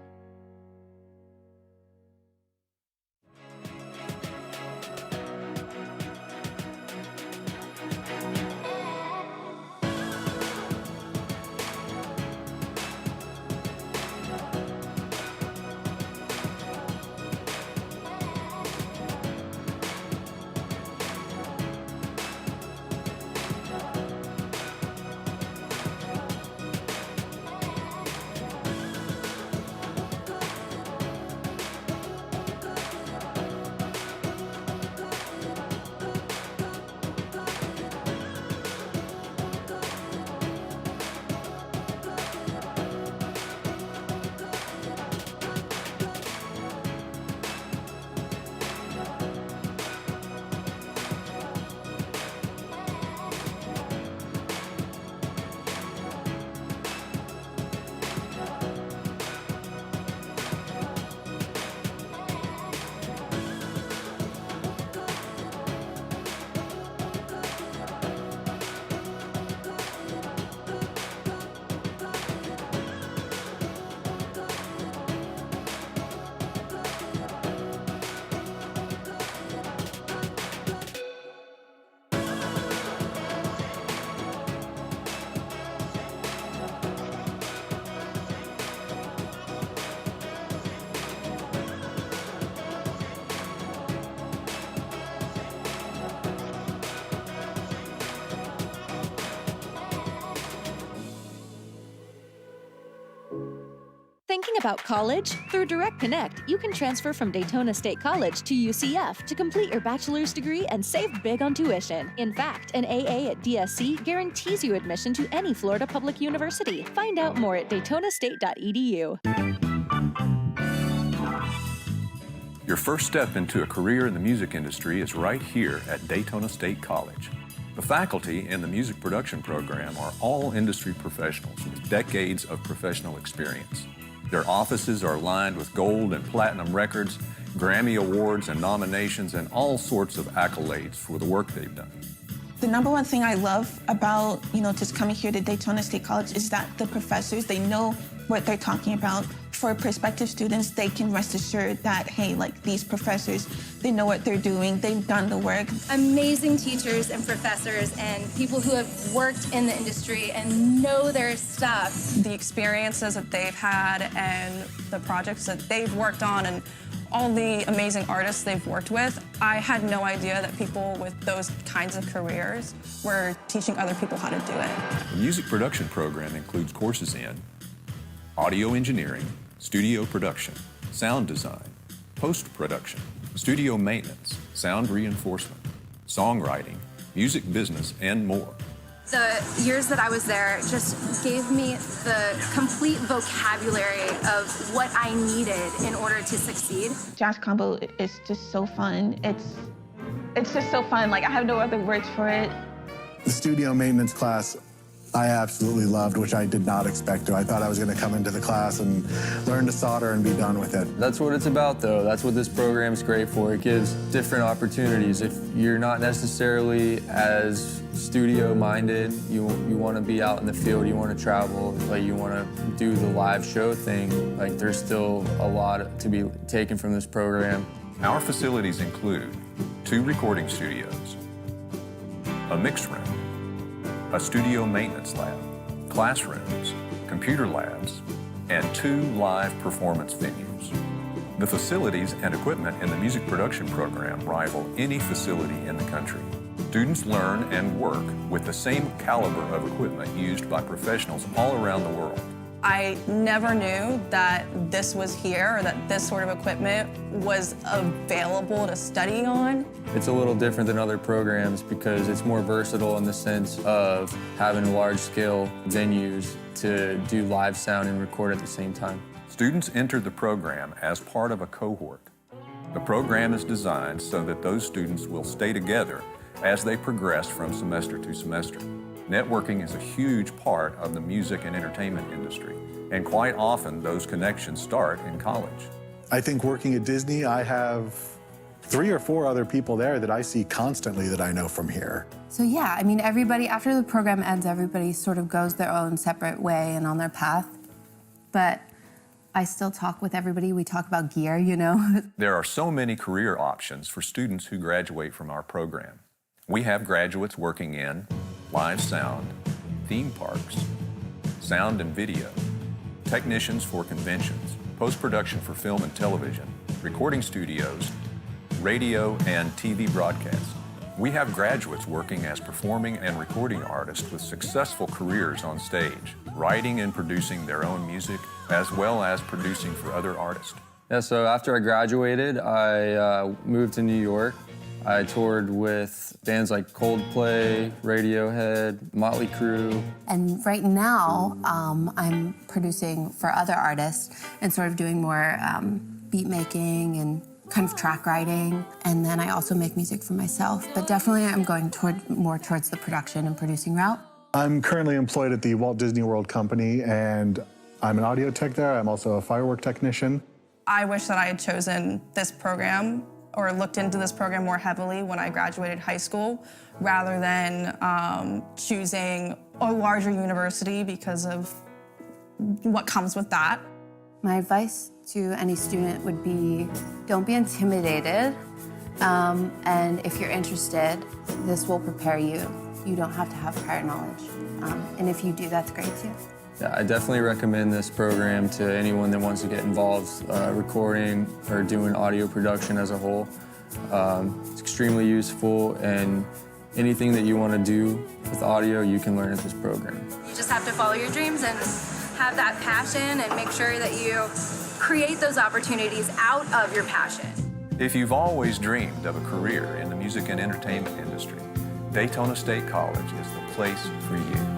Thinking about college? Through Direct Connect, you can transfer from Daytona State College to UCF to complete your bachelor's degree and save big on tuition. In fact, an AA at DSC guarantees you admission to any Florida public university. Find out more at daytonastate.edu. Your first step into a career in the music industry is right here at Daytona State College. The faculty in the music production program are all industry professionals with decades of professional experience. Their offices are lined with gold and platinum records, Grammy Awards and nominations, and all sorts of accolades for the work they've done. The number one thing I love about, just coming here to Daytona State College is that the professors, they know what they're talking about. For prospective students, they can rest assured that, hey, these professors, they know what they're doing, they've done the work. Amazing teachers and professors and people who have worked in the industry and know their stuff. The experiences that they've had and the projects that they've worked on and all the amazing artists they've worked with, I had no idea that people with those kinds of careers were teaching other people how to do it. The music production program includes courses in audio engineering, studio production, sound design, post-production, studio maintenance, sound reinforcement, songwriting, music business, and more. The years that I was there just gave me the complete vocabulary of what I needed in order to succeed. Jazz combo is just so fun. It's just so fun. I have no other words for it. The studio maintenance class I absolutely loved, which I did not expect to. I thought I was going to come into the class and learn to solder and be done with it. That's what it's about, though. That's what this program's great for. It gives different opportunities. If you're not necessarily as studio-minded, you want to be out in the field, you want to travel, you want to do the live show thing, there's still a lot to be taken from this program. Our facilities include 2 recording studios, a mix room, a studio maintenance lab, classrooms, computer labs, and 2 live performance venues. The facilities and equipment in the music production program rival any facility in the country. Students learn and work with the same caliber of equipment used by professionals all around the world. I never knew that this was here or that this sort of equipment was available to study on. It's a little different than other programs because it's more versatile in the sense of having large-scale venues to do live sound and record at the same time. Students enter the program as part of a cohort. The program is designed so that those students will stay together as they progress from semester to semester. Networking is a huge part of the music and entertainment industry, and quite often those connections start in college. I think working at Disney, I have 3 or 4 other people there that I see constantly that I know from here. So yeah, I mean, everybody, after the program ends, everybody sort of goes their own separate way and on their path. But I still talk with everybody. We talk about gear, you know. There are so many career options for students who graduate from our program. We have graduates working in live sound, theme parks, sound and video, technicians for conventions, post-production for film and television, recording studios, radio and TV broadcasts. We have graduates working as performing and recording artists with successful careers on stage, writing and producing their own music, as well as producing for other artists. Yeah, so after I graduated, I moved to New York. I toured with bands like Coldplay, Radiohead, Motley Crue. And right now, I'm producing for other artists and sort of doing more beat making and kind of track writing. And then I also make music for myself. But definitely I'm going more towards the production and producing route. I'm currently employed at the Walt Disney World Company, and I'm an audio tech there. I'm also a firework technician. I wish that I had chosen this program or looked into this program more heavily when I graduated high school, rather than choosing a larger university because of what comes with that. My advice to any student would be, don't be intimidated. And if you're interested, this will prepare you. You don't have to have prior knowledge. And if you do, that's great too. Yeah, I definitely recommend this program to anyone that wants to get involved recording or doing audio production as a whole. It's extremely useful, and anything that you want to do with audio, you can learn at this program. You just have to follow your dreams and have that passion and make sure that you create those opportunities out of your passion. If you've always dreamed of a career in the music and entertainment industry, Daytona State College is the place for you.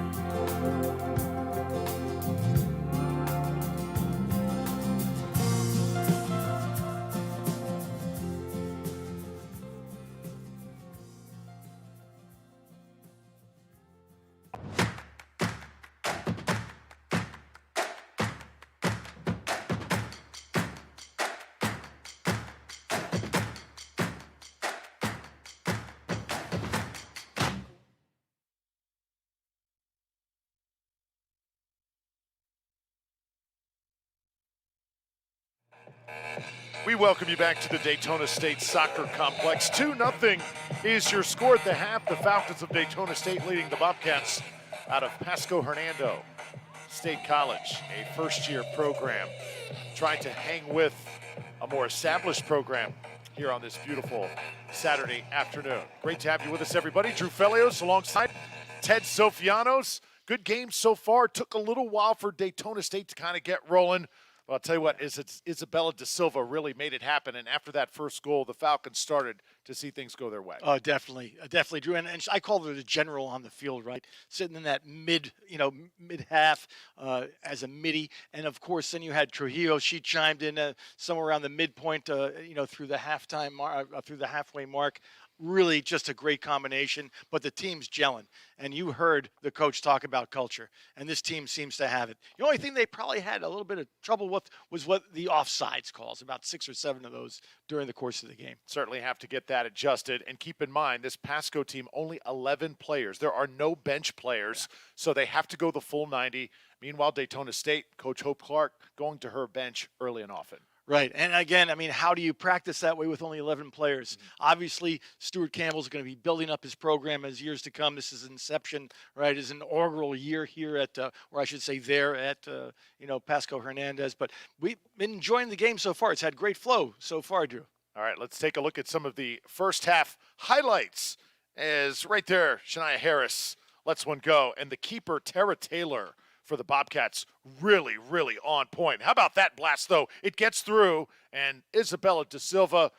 We welcome you back to the Daytona State Soccer Complex. 2-0 is your score at the half. The Falcons of Daytona State leading the Bobcats out of Pasco-Hernando State College, a first-year program trying to hang with a more established program here on this beautiful Saturday afternoon. Great to have you with us, everybody. Drew Felios alongside Ted Sofianos. Good game so far. Took a little while for Daytona State to kind of get rolling. Well, I'll tell you what, Isabella De Silva really made it happen, and after that first goal, the Falcons started to see things go their way. Oh, definitely, Drew. And I call her the general on the field, right? Sitting in that mid half as a midi, and of course, then you had Trujillo. She chimed in somewhere around the midpoint, through the halfway mark. Really just a great combination, but the team's gelling. And you heard the coach talk about culture, and this team seems to have it. The only thing they probably had a little bit of trouble with was what the offsides calls, about 6 or 7 of those during the course of the game. Certainly have to get that adjusted. And keep in mind, this Pasco team, only 11 players. There are no bench players, so they have to go the full 90. Meanwhile, Daytona State, Coach Hope Clark going to her bench early and often. Right. And again, I mean, how do you practice that way with only 11 players? Obviously, Stuart Campbell's going to be building up his program as years to come. This is inception, right? Is an inaugural year here at, or I should say there at, Pasco-Hernandez. But we've been enjoying the game so far. It's had great flow so far, Drew. All right, let's take a look at some of the first half highlights. As right there, Shania Harris lets one go. And the keeper, Tara Taylor, for the Bobcats, really, really on point. How about that blast, though? It gets through, and Isabella De Silva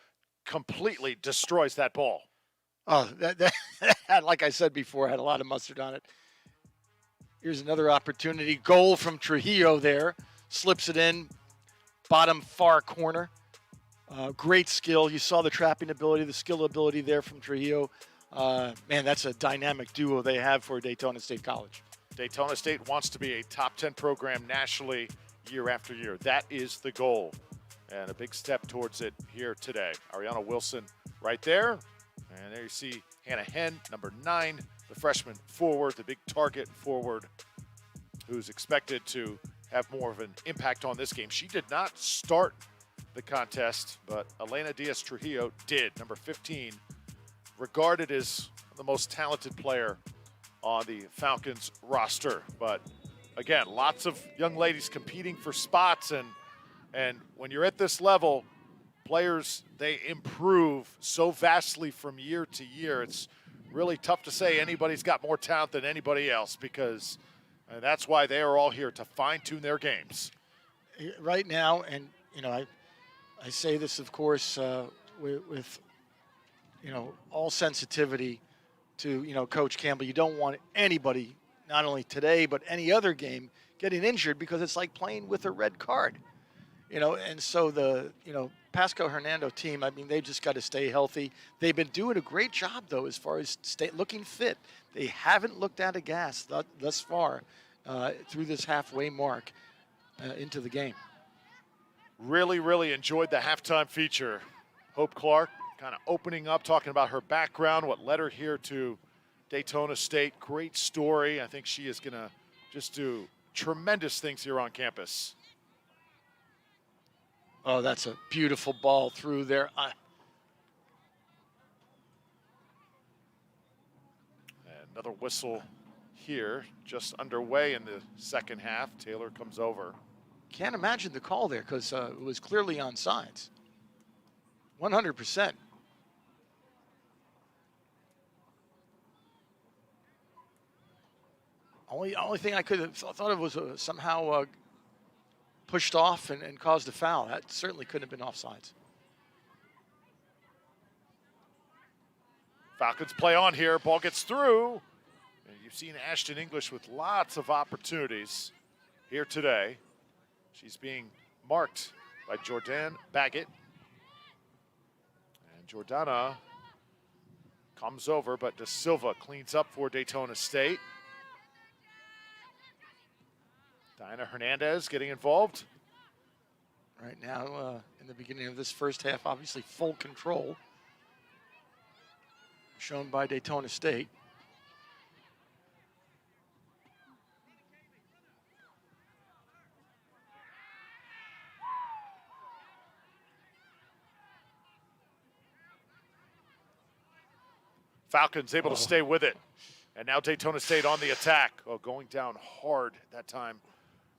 completely destroys that ball. Oh, that like I said before, had a lot of mustard on it. Here's another opportunity. Goal from Trujillo there. Slips it in, bottom far corner Great skill. You saw the trapping ability, the skill ability there from Trujillo. Man, that's a dynamic duo they have for Daytona State College. Daytona State wants to be a top 10 program nationally year after year. That is the goal, and a big step towards it here today. Ariana Wilson right there, and there you see Hannah Henn, number 9, the freshman forward, the big target forward, who's expected to have more of an impact on this game. She did not start the contest, but Elena Diaz Trujillo did, number 15, regarded as the most talented player on the Falcons roster. But again, lots of young ladies competing for spots, and when you're at this level, players, they improve so vastly from year to year. It's really tough to say anybody's got more talent than anybody else, because that's why they are all here to fine-tune their games. Right now, and I say this, of course, with all sensitivity to Coach Campbell. You don't want anybody, not only today but any other game, getting injured, because it's like playing with a red card. And so the Pasco-Hernando team, I mean, they just got to stay healthy. They've been doing a great job, though, as far as looking fit. They haven't looked out of gas thus far through this halfway mark into the game. Really, really enjoyed the halftime feature. Hope Clark kind of opening up, talking about her background, what led her here to Daytona State. Great story. I think she is going to just do tremendous things here on campus. Oh, that's a beautiful ball through there. Another whistle here, just underway in the second half. Taylor comes over. Can't imagine the call there, because it was clearly onside. 100%. Only thing I could have thought of was somehow pushed off and caused a foul. That certainly couldn't have been offsides. Falcons play on here. Ball gets through. And you've seen Ashton English with lots of opportunities here today. She's being marked by Jordan Baggett. And Jordana comes over, but De Silva cleans up for Daytona State. Diana Hernandez getting involved. Right now, in the beginning of this first half, obviously full control shown by Daytona State. Falcons able to stay with it. And now Daytona State on the attack. Oh, going down hard that time,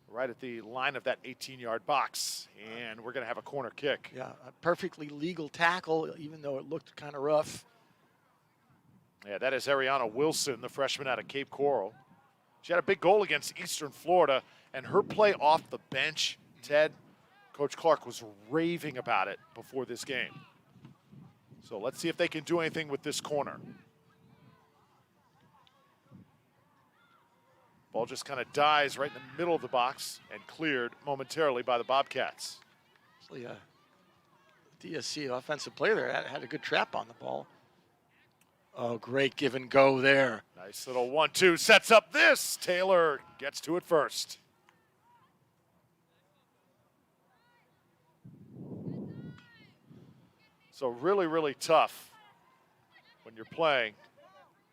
right at the line of that 18-yard box. And we're going to have a corner kick. Yeah, a perfectly legal tackle, even though it looked kind of rough. Yeah, that is Ariana Wilson, the freshman out of Cape Coral. She had a big goal against Eastern Florida, and her play off the bench, Ted, Coach Clark was raving about it before this game. So let's see if they can do anything with this corner. Ball just kind of dies right in the middle of the box and cleared momentarily by the Bobcats. Actually, DSC offensive player there had a good trap on the ball. Oh, great give and go there. Nice little 1-2 sets up this. Taylor gets to it first. So really, really tough when you're playing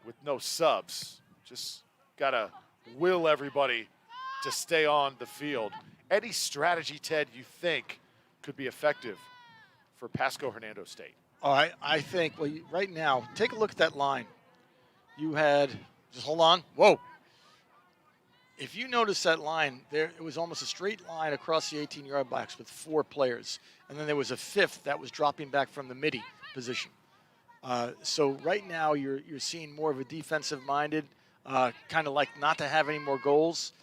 with no subs. Just got to will everybody to stay on the field. Any strategy, Ted, you think could be effective for Pasco-Hernando State? All right, I think, well, right now, take a look at that line. You had, just hold on, whoa. If you notice that line, there it was almost a straight line across the 18-yard box with 4 players. And then there was a 5th that was dropping back from the midi position. So right now you're seeing more of a defensive-minded, kind of like not to have any more goals.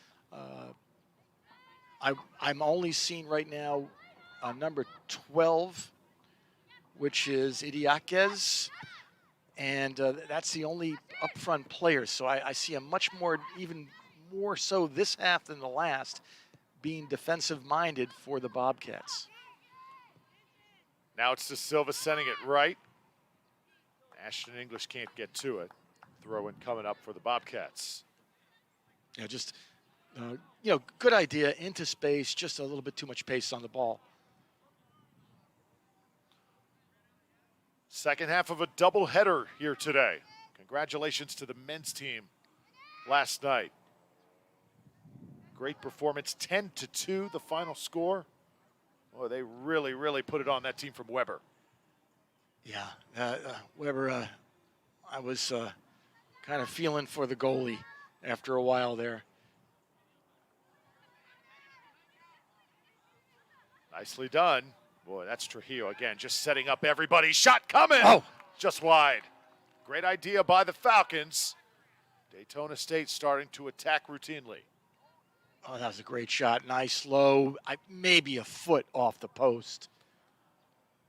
I'm only seeing right now number 12, which is Idiaquez, and that's the only up-front player. So I see a much more, even more so this half than the last, being defensive-minded for the Bobcats. Now it's De Silva sending it right. Ashton English can't get to it. Throw in coming up for the Bobcats. Yeah, just, good idea into space, just a little bit too much pace on the ball. Second half of a doubleheader here today. Congratulations to the men's team last night. Great performance, 10-2, the final score. Boy, they really, really put it on that team from Weber. Yeah, Weber, I was kind of feeling for the goalie after a while there. Nicely done. Boy, that's Trujillo again, just setting up everybody. Shot coming! Oh! Just wide. Great idea by the Falcons. Daytona State starting to attack routinely. Oh, that was a great shot. Nice low, maybe a foot off the post.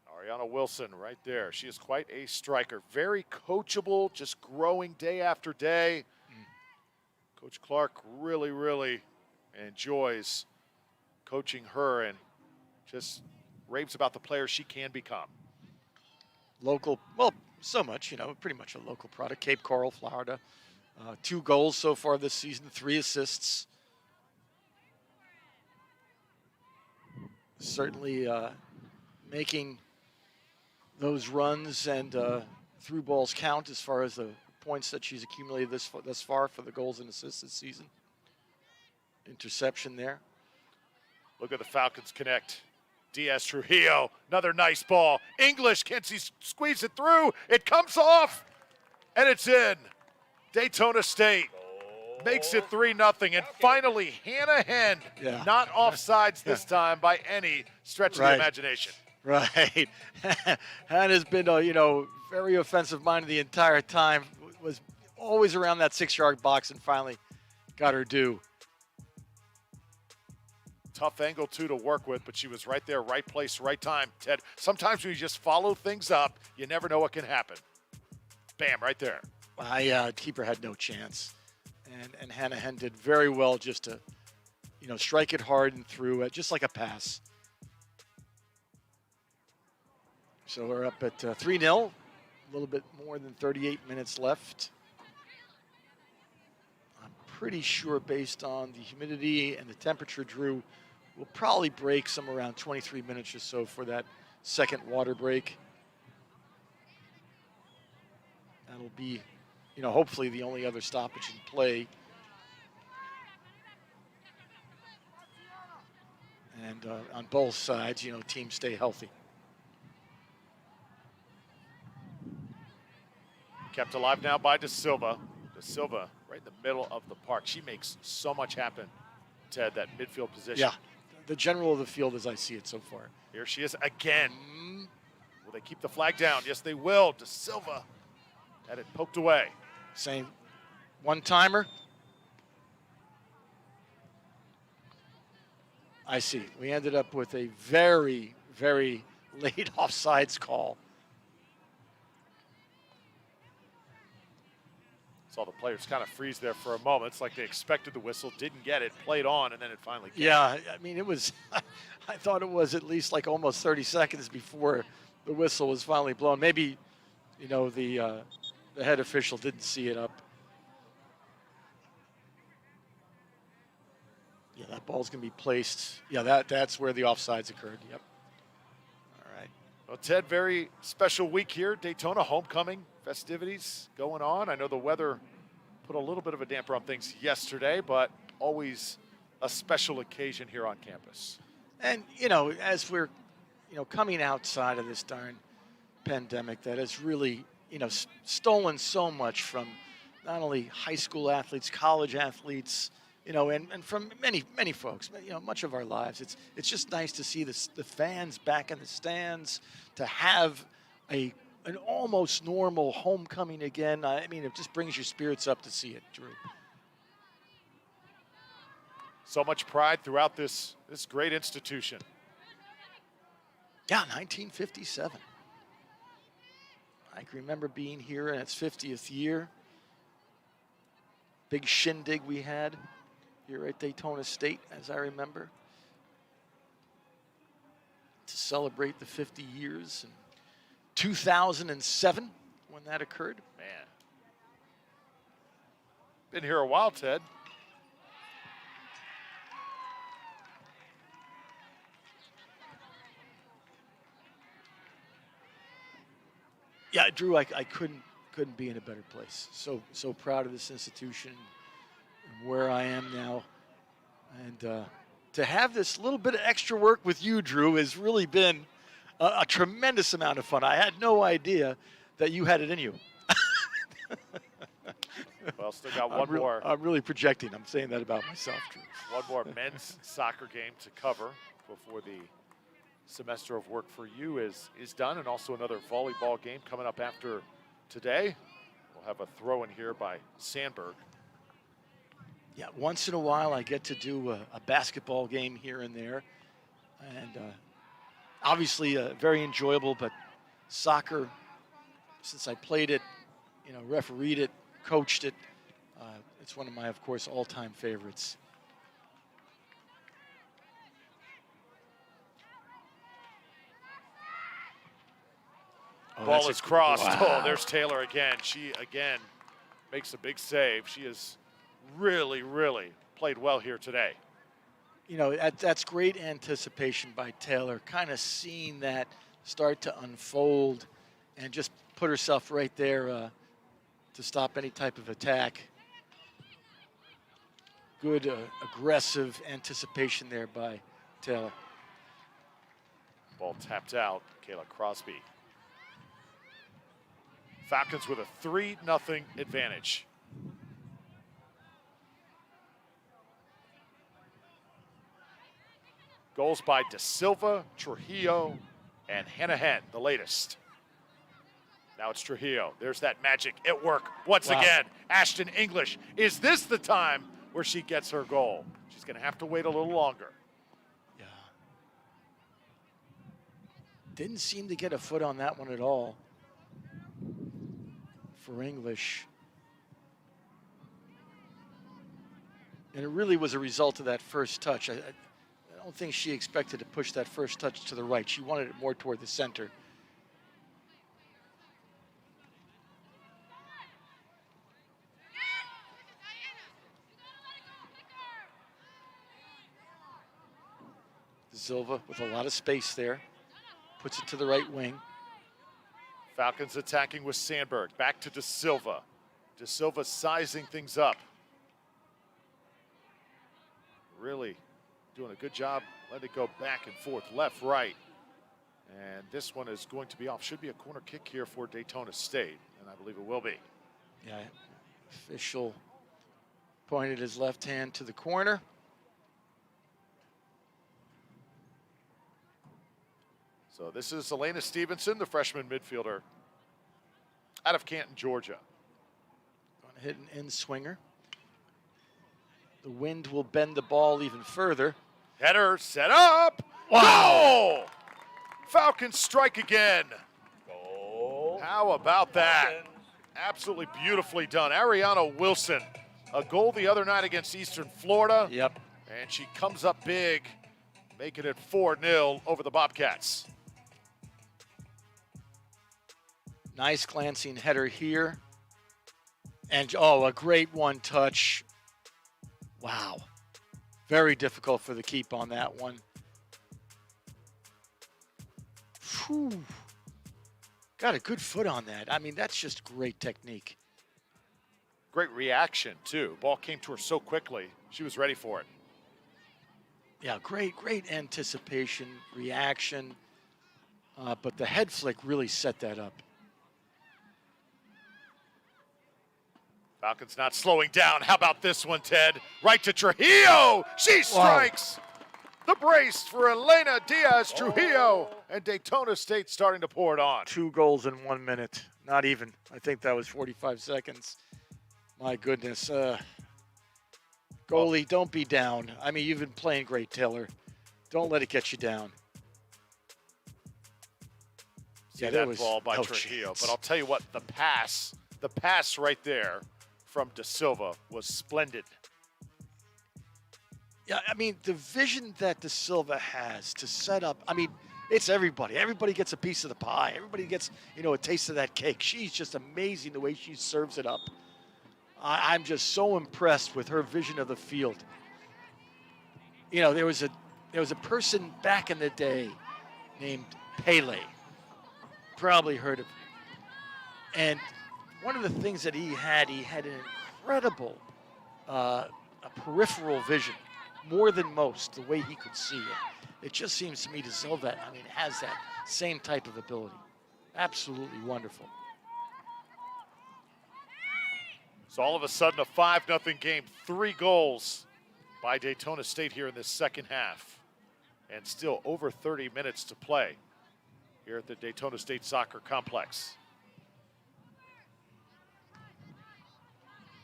Ariana Wilson right there. She is quite a striker. Very coachable, just growing day after day. Coach Clark really, really enjoys coaching her and just raves about the player she can become. Local, well, so much, pretty much a local product. Cape Coral, Florida. 2 goals so far this season, 3 assists. Certainly making those runs and through balls count as far as the points that she's accumulated thus far for the goals and assists this season. Interception there. Look at the Falcons connect. Diaz, Trujillo, another nice ball. English, can she squeeze it through? It comes off, and it's in. Daytona State makes it 3-0, and finally Hannah Hend, not offsides this time by any stretch of the imagination. Right. Hannah's been, very offensive-minded the entire time. Was always around that 6-yard box and finally got her due. Tough angle, too, to work with, but she was right there, right place, right time. Ted, sometimes when you just follow things up, you never know what can happen. Bam, right there. Keeper had no chance. And Hannah Hen did very well just to, strike it hard and through it, just like a pass. So we're up at 3-0, a little bit more than 38 minutes left. I'm pretty sure based on the humidity and the temperature, Drew, we'll probably break somewhere around 23 minutes or so for that second water break. That'll be, hopefully the only other stoppage in play. And on both sides, teams stay healthy. Kept alive now by De Silva. De Silva right in the middle of the park. She makes so much happen, Ted, that midfield position. Yeah, the general of the field as I see it so far. Here she is again. Will they keep the flag down? Yes, they will. De Silva had it poked away. Same one-timer. I see. We ended up with a very, very late offsides call. Saw the players kind of freeze there for a moment. It's like they expected the whistle, didn't get it, played on, and then it finally came. Yeah, it was, I thought it was at least like almost 30 seconds before the whistle was finally blown. Maybe, the head official didn't see it up. Yeah, that ball's going to be placed. Yeah, that's where the offsides occurred. Yep. All right. Well, Ted, very special week here. Daytona homecoming festivities going on. I know the weather put a little bit of a damper on things yesterday, but always a special occasion here on campus. And, as we're, coming outside of this darn pandemic that has really, stolen so much from not only high school athletes, college athletes, and from many folks, much of our lives. It's just nice to see the fans back in the stands, to have an almost normal homecoming again. It just brings your spirits up to see it, Drew. So much pride throughout this great institution. Yeah, 1957. I can remember being here in its 50th year. Big shindig we had here at Daytona State, as I remember. To celebrate the 50 years in 2007 when that occurred. Man. Been here a while, Ted. Yeah, Drew, I couldn't be in a better place. So proud of this institution and where I am now. And to have this little bit of extra work with you, Drew, has really been a tremendous amount of fun. I had no idea that you had it in you. Well, still got one more. I'm really projecting. I'm saying that about myself, Drew. One more men's soccer game to cover before the semester of work for you is done, and also another volleyball game coming up after today. We'll have a throw in here by Sandberg. Yeah, once in a while I get to do a basketball game here and there, and obviously very enjoyable. But soccer, since I played it, refereed it, coached it, it's one of my, of course, all-time favorites. Ball is crossed. Wow. Oh, there's Taylor again. She, again, makes a big save. She has really, really played well here today. That's great anticipation by Taylor, kind of seeing that start to unfold and just put herself right there to stop any type of attack. Good, aggressive anticipation there by Taylor. Ball tapped out. Kayla Crosby. Falcons with a 3-0 advantage. Goals by De Silva, Trujillo, and Hanahan, the latest. Now it's Trujillo. There's that magic at work once again. Ashton English. Is this the time where she gets her goal? She's going to have to wait a little longer. Yeah. Didn't seem to get a foot on that one at all for English. And it really was a result of that first touch. I don't think she expected to push that first touch to the right. She wanted it more toward the center. Silva with a lot of space there. Puts it to the right wing. Falcons attacking with Sandberg. Back to De Silva. De Silva sizing things up. Really doing a good job. Let it go back and forth, left, right. And this one is going to be off. Should be a corner kick here for Daytona State, and I believe it will be. Yeah, official pointed his left hand to the corner. So this is Elena Stevenson, the freshman midfielder out of Canton, Georgia. Going to hit an in swinger. The wind will bend the ball even further. Header set up. Wow! Goal! Falcons strike again. Goal. How about that? Absolutely beautifully done. Ariana Wilson, a goal the other night against Eastern Florida. Yep. And she comes up big, making it 4-0 over the Bobcats. Nice glancing header here. And, oh, a great one touch. Wow. Very difficult for the keep on that one. Whew. Got a good foot on that. I mean, that's just great technique. Great reaction, too. Ball came to her so quickly. She was ready for it. Yeah, great anticipation, reaction. But the head flick really set that up. Falcons not slowing down. How about this one, Ted? Right to Trujillo. She strikes. Wow. The brace for Elena Diaz, Trujillo, and Daytona State starting to pour it on. 2 goals in 1 minute. Not even. I think that was 45 seconds. My goodness. Goalie, don't be down. I mean, you've been playing great, Taylor. Don't let it get you down. See that ball by Trujillo. But I'll tell you what, the pass right there from De Silva was splendid. Yeah, I mean, the vision that De Silva has to set up, I mean, It's everybody. Everybody gets a piece of the pie. Everybody gets, a taste of that cake. She's just amazing the way she serves it up. I'm just so impressed with her vision of the field. There was a person back in the day named Pele. Probably heard of him. And one of the things that he had an incredible a peripheral vision, more than most, the way he could see it. It just seems to me De Silva, has that same type of ability. Absolutely wonderful. So all of a sudden, a 5-0 game, 3 goals by Daytona State here in this second half. And still over 30 minutes to play here at the Daytona State Soccer Complex.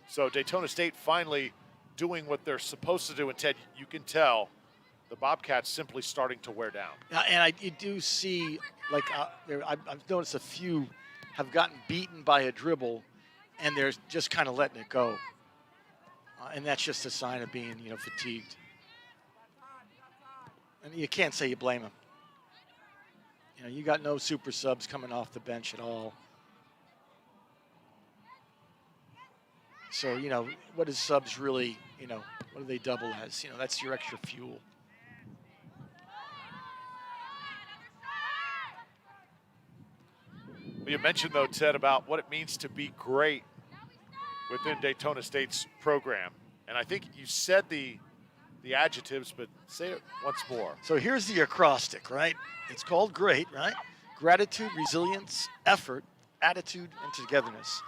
So Daytona State finally doing what they're supposed to do. And Ted, you can tell the Bobcats simply starting to wear down. And you do see, I've noticed a few have gotten beaten by a dribble, and they're just kind of letting it go. And that's just a sign of being, fatigued. And you can't say you blame them. You got no super subs coming off the bench at all. So, what does subs really, what do they double as? That's your extra fuel. You mentioned, though, Ted, about what it means to be great within Daytona State's program. And I think you said the adjectives, but say it once more. So here's the acrostic, right? It's called GREAT, right? Gratitude, resilience, effort, attitude, and togetherness.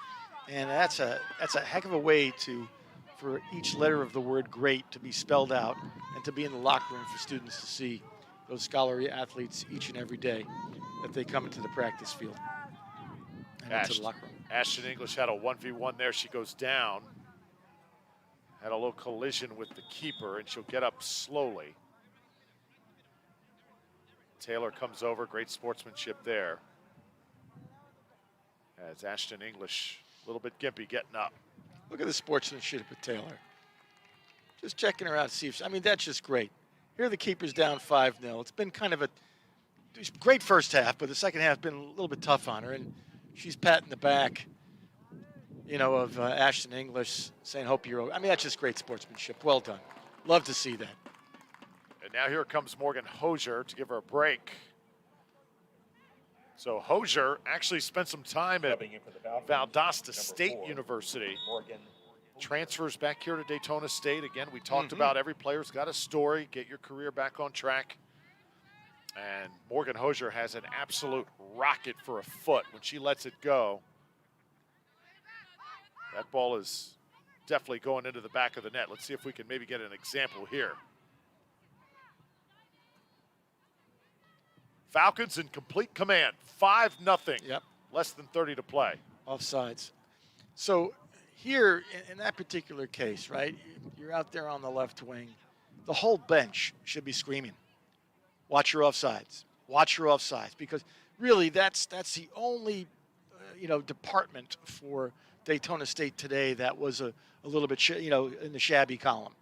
And that's a heck of a way for each letter of the word GREAT to be spelled out and to be in the locker room for students to see those scholarly athletes each and every day that they come into the practice field and into the locker room. Ashton English had a 1v1 there. She goes down. Had a little collision with the keeper, and she'll get up slowly. Taylor comes over. Great sportsmanship there. As Ashton English, a little bit gimpy, getting up. Look at the sportsmanship with Taylor. Just checking her out to see if that's just great. Here the keeper's down 5-0. It's been kind of a great first half, but the second half been a little bit tough on her, and she's patting the back, of Ashton English, saying, hope you're okay. That's just great sportsmanship. Well done. Love to see that. And now here comes Morgan Hosier to give her a break. So Hosier actually spent some time at Valdosta State University. Transfers back here to Daytona State. Again, we talked about every player's got a story. Get your career back on track. And Morgan Hosier has an absolute rocket for a foot. When she lets it go, that ball is definitely going into the back of the net. Let's see if we can maybe get an example here. Falcons in complete command, 5-0. Yep. Less than 30 to play. Offsides. So here, in that particular case, right, you're out there on the left wing. The whole bench should be screaming, watch your offsides. Watch your offsides. Because really, that's the only, department for Daytona State today that was a little bit, in the shabby column.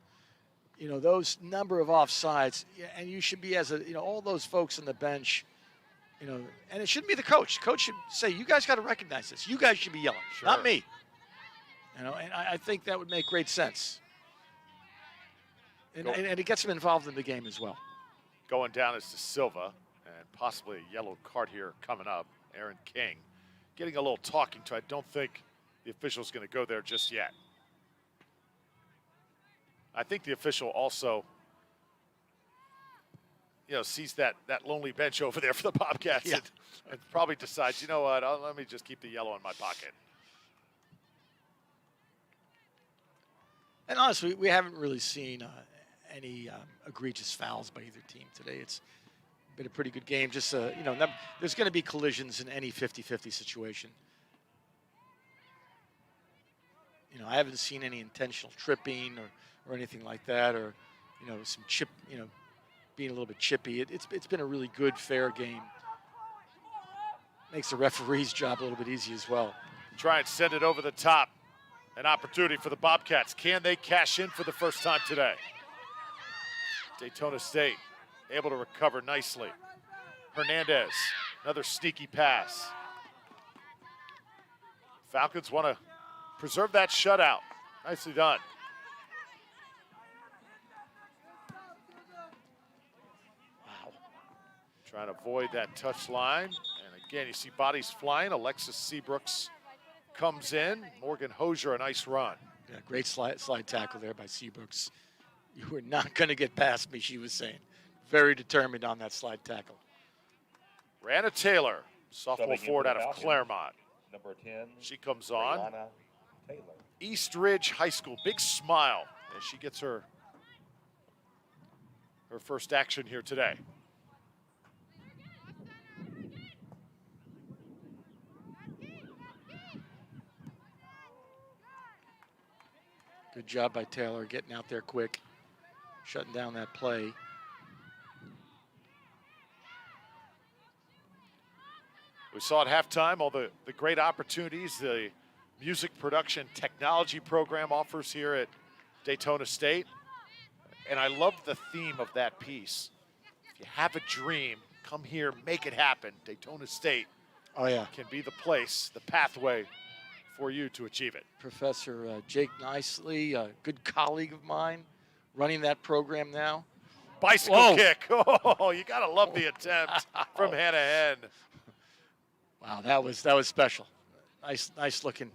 Those number of offsides, and you should be all those folks on the bench, and it shouldn't be the coach. The coach should say, you guys got to recognize this. You guys should be yelling, not me. And I think that would make great sense. And it gets them involved in the game as well. Going down is De Silva, and possibly a yellow card here coming up. Aaron King getting a little talking to. I don't think the official's going to go there just yet. I think the official also, sees that lonely bench over there for the Bobcats and probably decides, you know what, let me just keep the yellow in my pocket. And honestly, we haven't really seen any egregious fouls by either team today. It's been a pretty good game. Just, there's going to be collisions in any 50-50 situation. I haven't seen any intentional tripping or anything like that, or some being a little bit chippy. It's been a really good, fair game. Makes the referee's job a little bit easy as well. Try and send it over the top. An opportunity for the Bobcats. Can they cash in for the first time today? Daytona State able to recover nicely. Hernandez, another sneaky pass. Falcons want to preserve that shutout. Nicely done. Wow. Trying to avoid that touch line. And again, you see bodies flying. Alexis Seabrooks comes in. Morgan Hosier, a nice run. Yeah, great slide tackle there by Seabrooks. You were not going to get past me, she was saying. Very determined on that slide tackle. Rana Taylor, sophomore forward out of Falcons, Claremont. Number 10. She comes on. Ariana Taylor. East Ridge High School, big smile as she gets her first action here today. Good job by Taylor getting out there quick, shutting down that play. We saw at halftime all the great opportunities the music production technology program offers here at Daytona State. And I love the theme of that piece. If you have a dream, come here, make it happen. Daytona State can be the place, the pathway for you to achieve it. Professor Jake Nicely, a good colleague of mine, running that program now. Bicycle kick. Oh, you gotta love the attempt from Hannah Henn. Wow, that was special. Nice looking.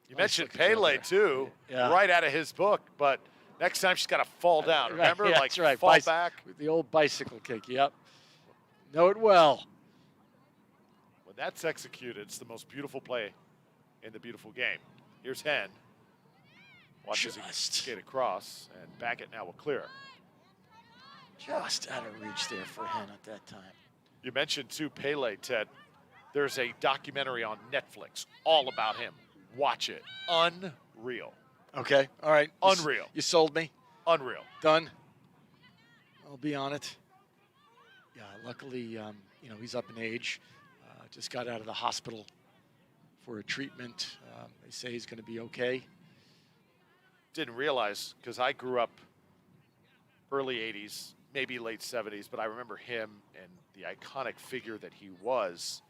You mentioned Pele too, right out of his book, but next time she's got to fall down. Remember, yeah, like that's right. fall back. The old bicycle kick. Yep. Know it well. When that's executed, it's the most beautiful play in the beautiful game. Here's Henn. Watch as he skate across, and Baggett now will clear. Just out of reach there for Henn at that time. You mentioned too Pele, Ted. There's a documentary on Netflix all about him. Watch it. Unreal. Okay. All right. Unreal. You sold me. Unreal. Done. I'll be on it. Yeah. Luckily, he's up in age. Just got out of the hospital for a treatment. They say he's going to be okay. Didn't realize, because I grew up early 80s, maybe late 70s, but I remember him and the iconic figure that he was.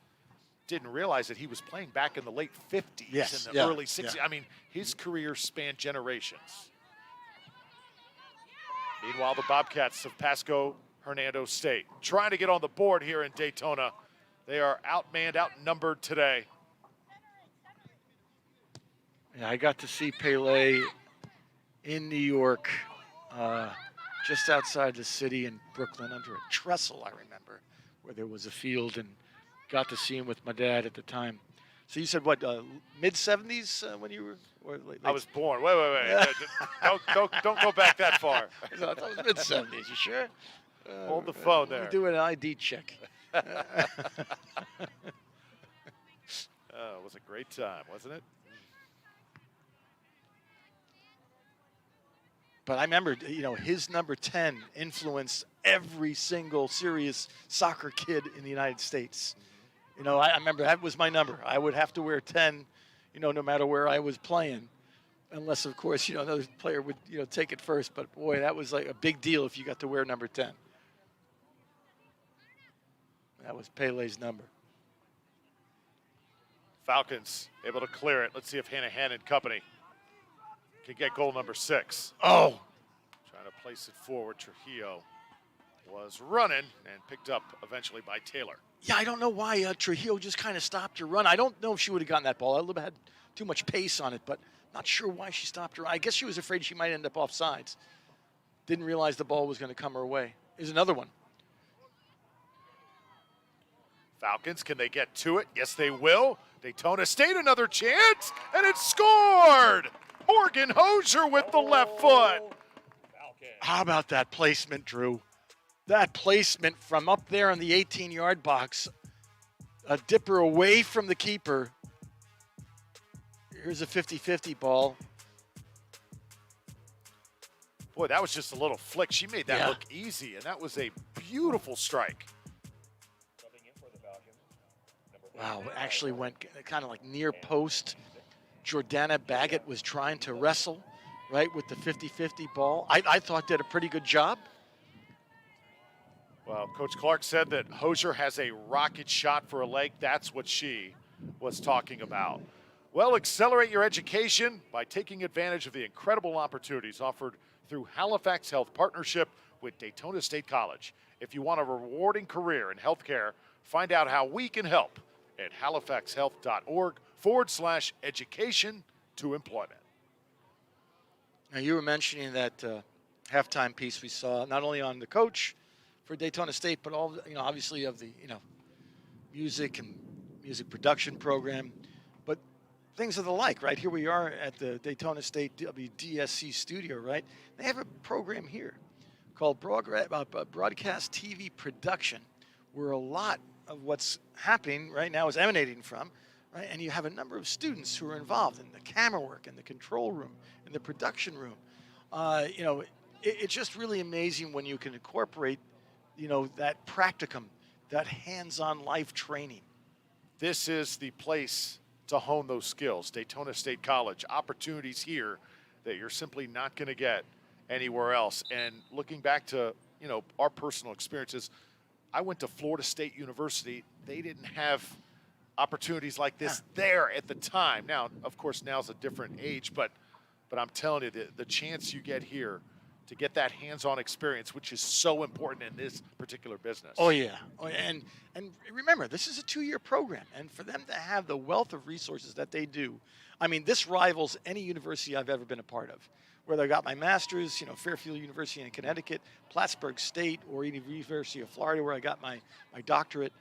Didn't realize that he was playing back in the late 50s and the early 60s. I mean, his career spanned generations. Meanwhile, the Bobcats of Pasco-Hernando State trying to get on the board here in Daytona. They are outmanned, outnumbered today. Yeah, I got to see Pele in New York, just outside the city in Brooklyn under a trestle, I remember, where there was a field, and got to see him with my dad at the time. So you said what, mid-70s when you were? Or late? I was born. Wait. don't go back that far. I thought it was mid-70s. You sure? Hold the phone there. We'll do an ID check. It was a great time, wasn't it? But I remember, his number 10 influenced every single serious soccer kid in the United States. I remember that was my number. I would have to wear 10, no matter where I was playing. Unless, of course, another player would, take it first. But, boy, that was like a big deal if you got to wear number 10. That was Pele's number. Falcons able to clear it. Let's see if Hannah Henn and company can get goal number 6. Oh. Trying to place it forward. Trujillo was running and picked up eventually by Taylor. Yeah, I don't know why Trujillo just kind of stopped her run. I don't know if she would have gotten that ball. I had too much pace on it, but not sure why she stopped her run. I guess she was afraid she might end up offsides. Didn't realize the ball was going to come her way. Here's another one. Falcons, can they get to it? Yes, they will. Daytona State, another chance, and it's scored! Morgan Hosier with the left foot. How about that placement, Drew? That placement from up there in the 18-yard box, a dipper away from the keeper. Here's a 50-50 ball. Boy, that was just a little flick. She made that look easy, and that was a beautiful strike. Wow, actually went kind of like near post. Jordana Baggett was trying to wrestle, right, with the 50-50 ball. I thought did a pretty good job. Well, Coach Clark said that Hosier has a rocket shot for a leg. That's what she was talking about. Well, accelerate your education by taking advantage of the incredible opportunities offered through Halifax Health Partnership with Daytona State College. If you want a rewarding career in healthcare, find out how we can help at halifaxhealth.org/education to employment. Now, you were mentioning that halftime piece we saw, not only on the coach for Daytona State, but all, obviously of the, music and music production program, but things of the like, right? Here we are at the Daytona State DSC studio, right? They have a program here called Broadcast TV Production, where a lot of what's happening right now is emanating from, right? And you have a number of students who are involved in the camera work, in the control room, in the production room. It's just really amazing when you can incorporate, that practicum, that hands-on life training. This is the place to hone those skills. Daytona State College, opportunities here that you're simply not going to get anywhere else. And looking back to, our personal experiences, I went to Florida State University. They didn't have opportunities like this there at the time. Now, of course, now's a different age, but I'm telling you, the chance you get here to get that hands-on experience, which is so important in this particular business. Oh, yeah. And remember, this is a 2-year program, and for them to have the wealth of resources that they do, this rivals any university I've ever been a part of. Whether I got my master's, Fairfield University in Connecticut, Plattsburgh State, or even University of Florida, where I got my doctorate.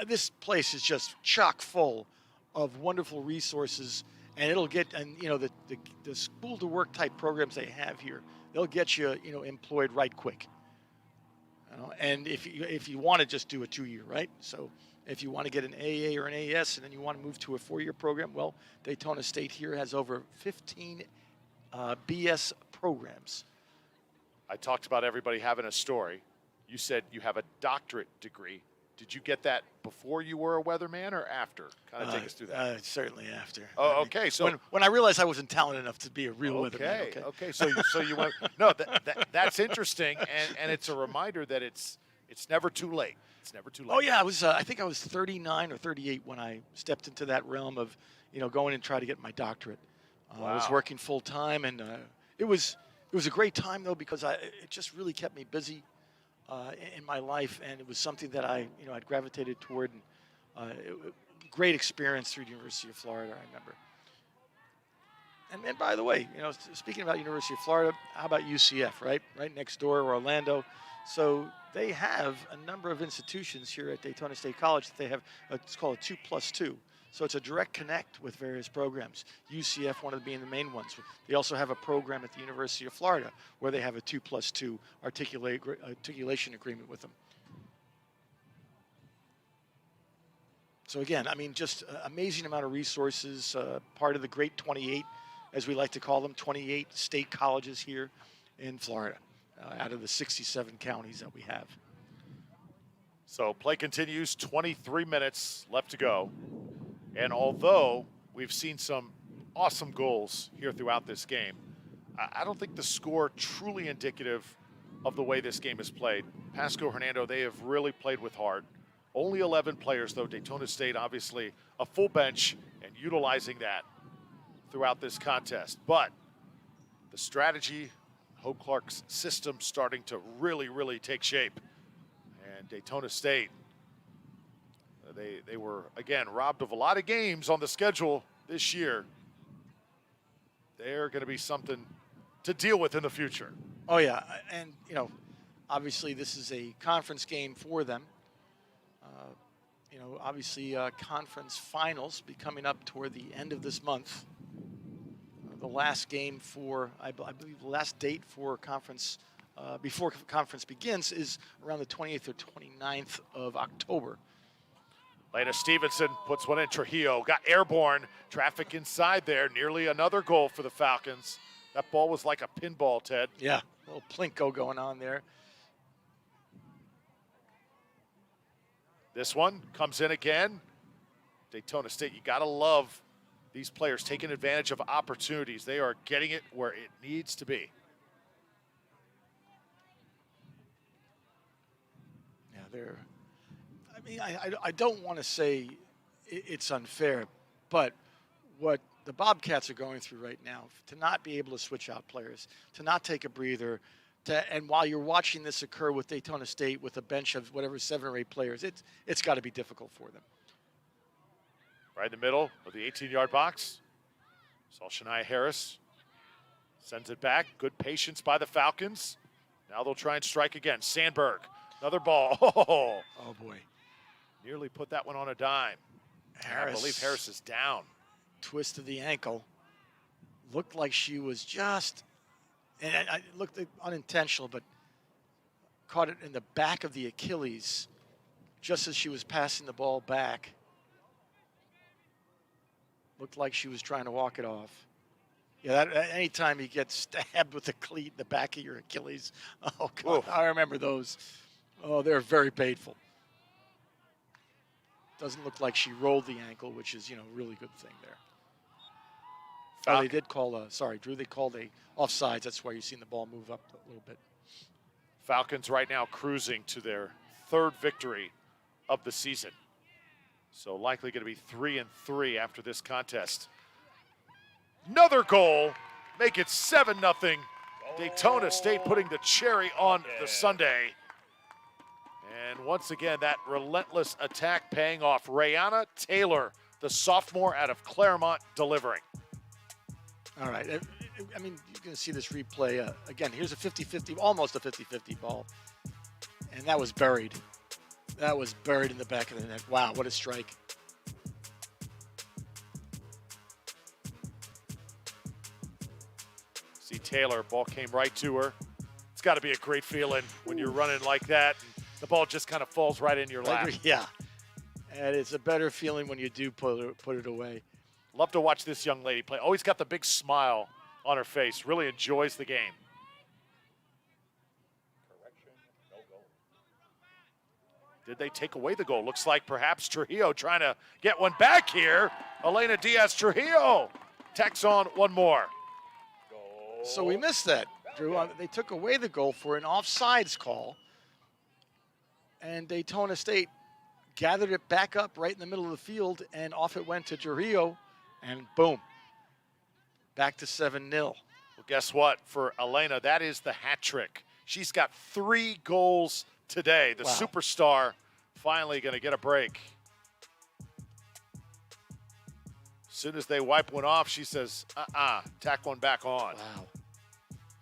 This place is just chock full of wonderful resources. And it'll get, the school to work type programs they have here, they'll get you, employed right quick. And if you want to just do a 2-year, right? So if you want to get an AA or an AS and then you want to move to a 4-year program, well, Daytona State here has over 15 BS programs. I talked about everybody having a story. You said you have a doctorate degree. Did you get that before you were a weatherman or after? Kind of take us through that. Certainly after. Oh, okay. So when I realized I wasn't talented enough to be a real weatherman. Okay. So you went. No, that's interesting, and it's a reminder that it's never too late. It's never too late. Oh yeah, I think I was 39 or 38 when I stepped into that realm of going and try to get my doctorate. Wow. I was working full time, and it was a great time though, because it just really kept me busy in my life, and it was something that I'd gravitated toward. And great experience through the University of Florida, I remember. And by the way, speaking about University of Florida, how about UCF, right? Right next door, Orlando. So they have a number of institutions here at Daytona State College that they have, it's called a 2+2. So it's a direct connect with various programs. UCF, one of being the main ones. They also have a program at the University of Florida where they have a 2+2 articulation agreement with them. So again, just amazing amount of resources, part of the great 28, as we like to call them, 28 state colleges here in Florida, out of the 67 counties that we have. So play continues, 23 minutes left to go. And although we've seen some awesome goals here throughout this game, I don't think the score truly indicative of the way this game is played. Pasco-Hernando, they have really played with heart. Only 11 players, though. Daytona State, obviously, a full bench and utilizing that throughout this contest. But the strategy, Hope Clark's system starting to really, really take shape. And Daytona State, they were, again, robbed of a lot of games on the schedule this year. They're going to be something to deal with in the future. Oh, yeah. And, obviously this is a conference game for them. Obviously conference finals be coming up toward the end of this month. The last game for, I believe the last date for conference, before conference begins, is around the 28th or 29th of October. Elena Stevenson puts one in. Trujillo got airborne. Traffic inside there. Nearly another goal for the Falcons. That ball was like a pinball, Ted. Yeah, a little plinko going on there. This one comes in again. Daytona State, you got to love these players taking advantage of opportunities. They are getting it where it needs to be. I mean, I don't want to say it's unfair, but what the Bobcats are going through right now, to not be able to switch out players, to not take a breather, and while you're watching this occur with Daytona State with a bench of whatever 7 or 8 players, it's got to be difficult for them. Right in the middle of the 18-yard box. Saw Shania Harris. Sends it back. Good patience by the Falcons. Now they'll try and strike again. Sandberg, another ball. Oh, boy. Nearly put that one on a dime. Harris, I believe Harris is down. Twist of the ankle. Looked like she was just, and it looked unintentional, but caught it in the back of the Achilles just as she was passing the ball back. Looked like she was trying to walk it off. Yeah, anytime you get stabbed with a cleat in the back of your Achilles, oh, God, I remember those. Oh, they're very painful. Doesn't look like she rolled the ankle, which is, a really good thing there. Oh, they did call sorry, Drew, they called a offsides. That's why you've seen the ball move up a little bit. Falcons right now cruising to their 3rd victory of the season. So likely going to be 3-3 after this contest. Another goal, make it 7-0. Daytona State putting the cherry on the sundae. And once again, that relentless attack paying off. Rayana Taylor, the sophomore out of Claremont, delivering. All right. I mean, you're going to see this replay. Again, here's a 50-50, almost a 50-50 ball. And that was buried. That was buried in the back of the net. Wow, what a strike. See Taylor, ball came right to her. It's got to be a great feeling when you're running like that. And the ball just kind of falls right in your lap. Yeah. And it's a better feeling when you do put it away. Love to watch this young lady play. Always got the big smile on her face. Really enjoys the game. Correction, no goal. Did they take away the goal? Looks like perhaps Trujillo trying to get one back here. Elena Diaz Trujillo tacks on one more. Goal. So we missed that, Drew. They took away the goal for an offsides call. And Daytona State gathered it back up right in the middle of the field, and off it went to Trujillo, and boom, back to 7-0. Well, guess what? For Elena, that is the hat trick. She's got 3 goals today. The superstar finally going to get a break. As soon as they wipe one off, she says, tack one back on. Wow.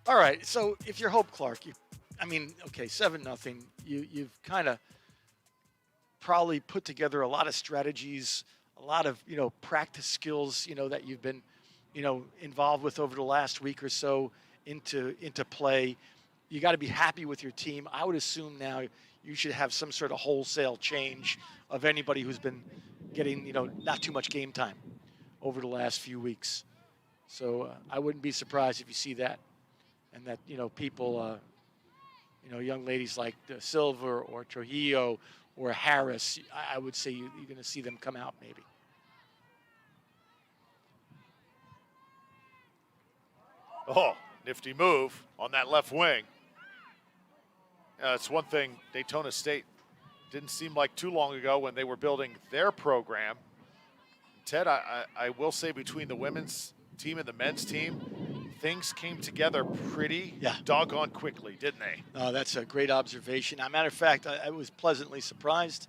All right, so if you're Hope Clark, 7-0, you've kind of probably put together a lot of strategies, a lot of, practice skills, that you've been, involved with over the last week or so into play. You got to be happy with your team. I would assume now you should have some sort of wholesale change of anybody who's been getting, not too much game time over the last few weeks. So I wouldn't be surprised if you see that. And that, people, young ladies like De Silva or Trujillo or Harris, I would say you're going to see them come out maybe. Oh, nifty move on that left wing. It's one thing Daytona State didn't seem like too long ago when they were building their program. Ted, I will say between the women's team and the men's team, things came together pretty doggone quickly, didn't they? No, that's a great observation. As a matter of fact, I was pleasantly surprised,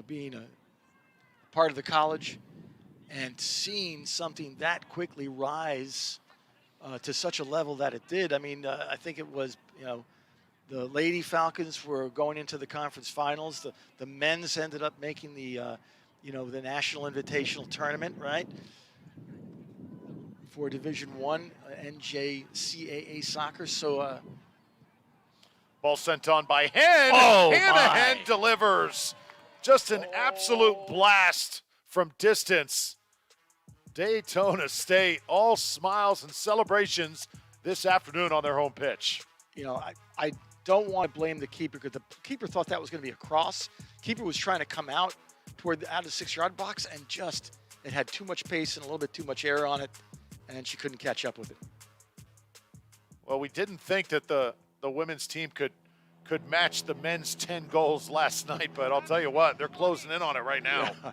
being a part of the college and seeing something that quickly rise to such a level that it did. I mean, I think it was, the Lady Falcons were going into the conference finals. The men's ended up making the, the National Invitational Tournament, right? For Division I, NJCAA soccer. So, ball sent on by Hen. Oh, Hanahan delivers. Just an absolute blast from distance. Daytona State, all smiles and celebrations this afternoon on their home pitch. I don't want to blame the keeper because the keeper thought that was going to be a cross. Keeper was trying to come out out of the 6-yard box and just, it had too much pace and a little bit too much air on it, and she couldn't catch up with it. Well, we didn't think that the women's team could could match the men's 10 goals last night, but I'll tell you what, they're closing in on it right now. Yeah.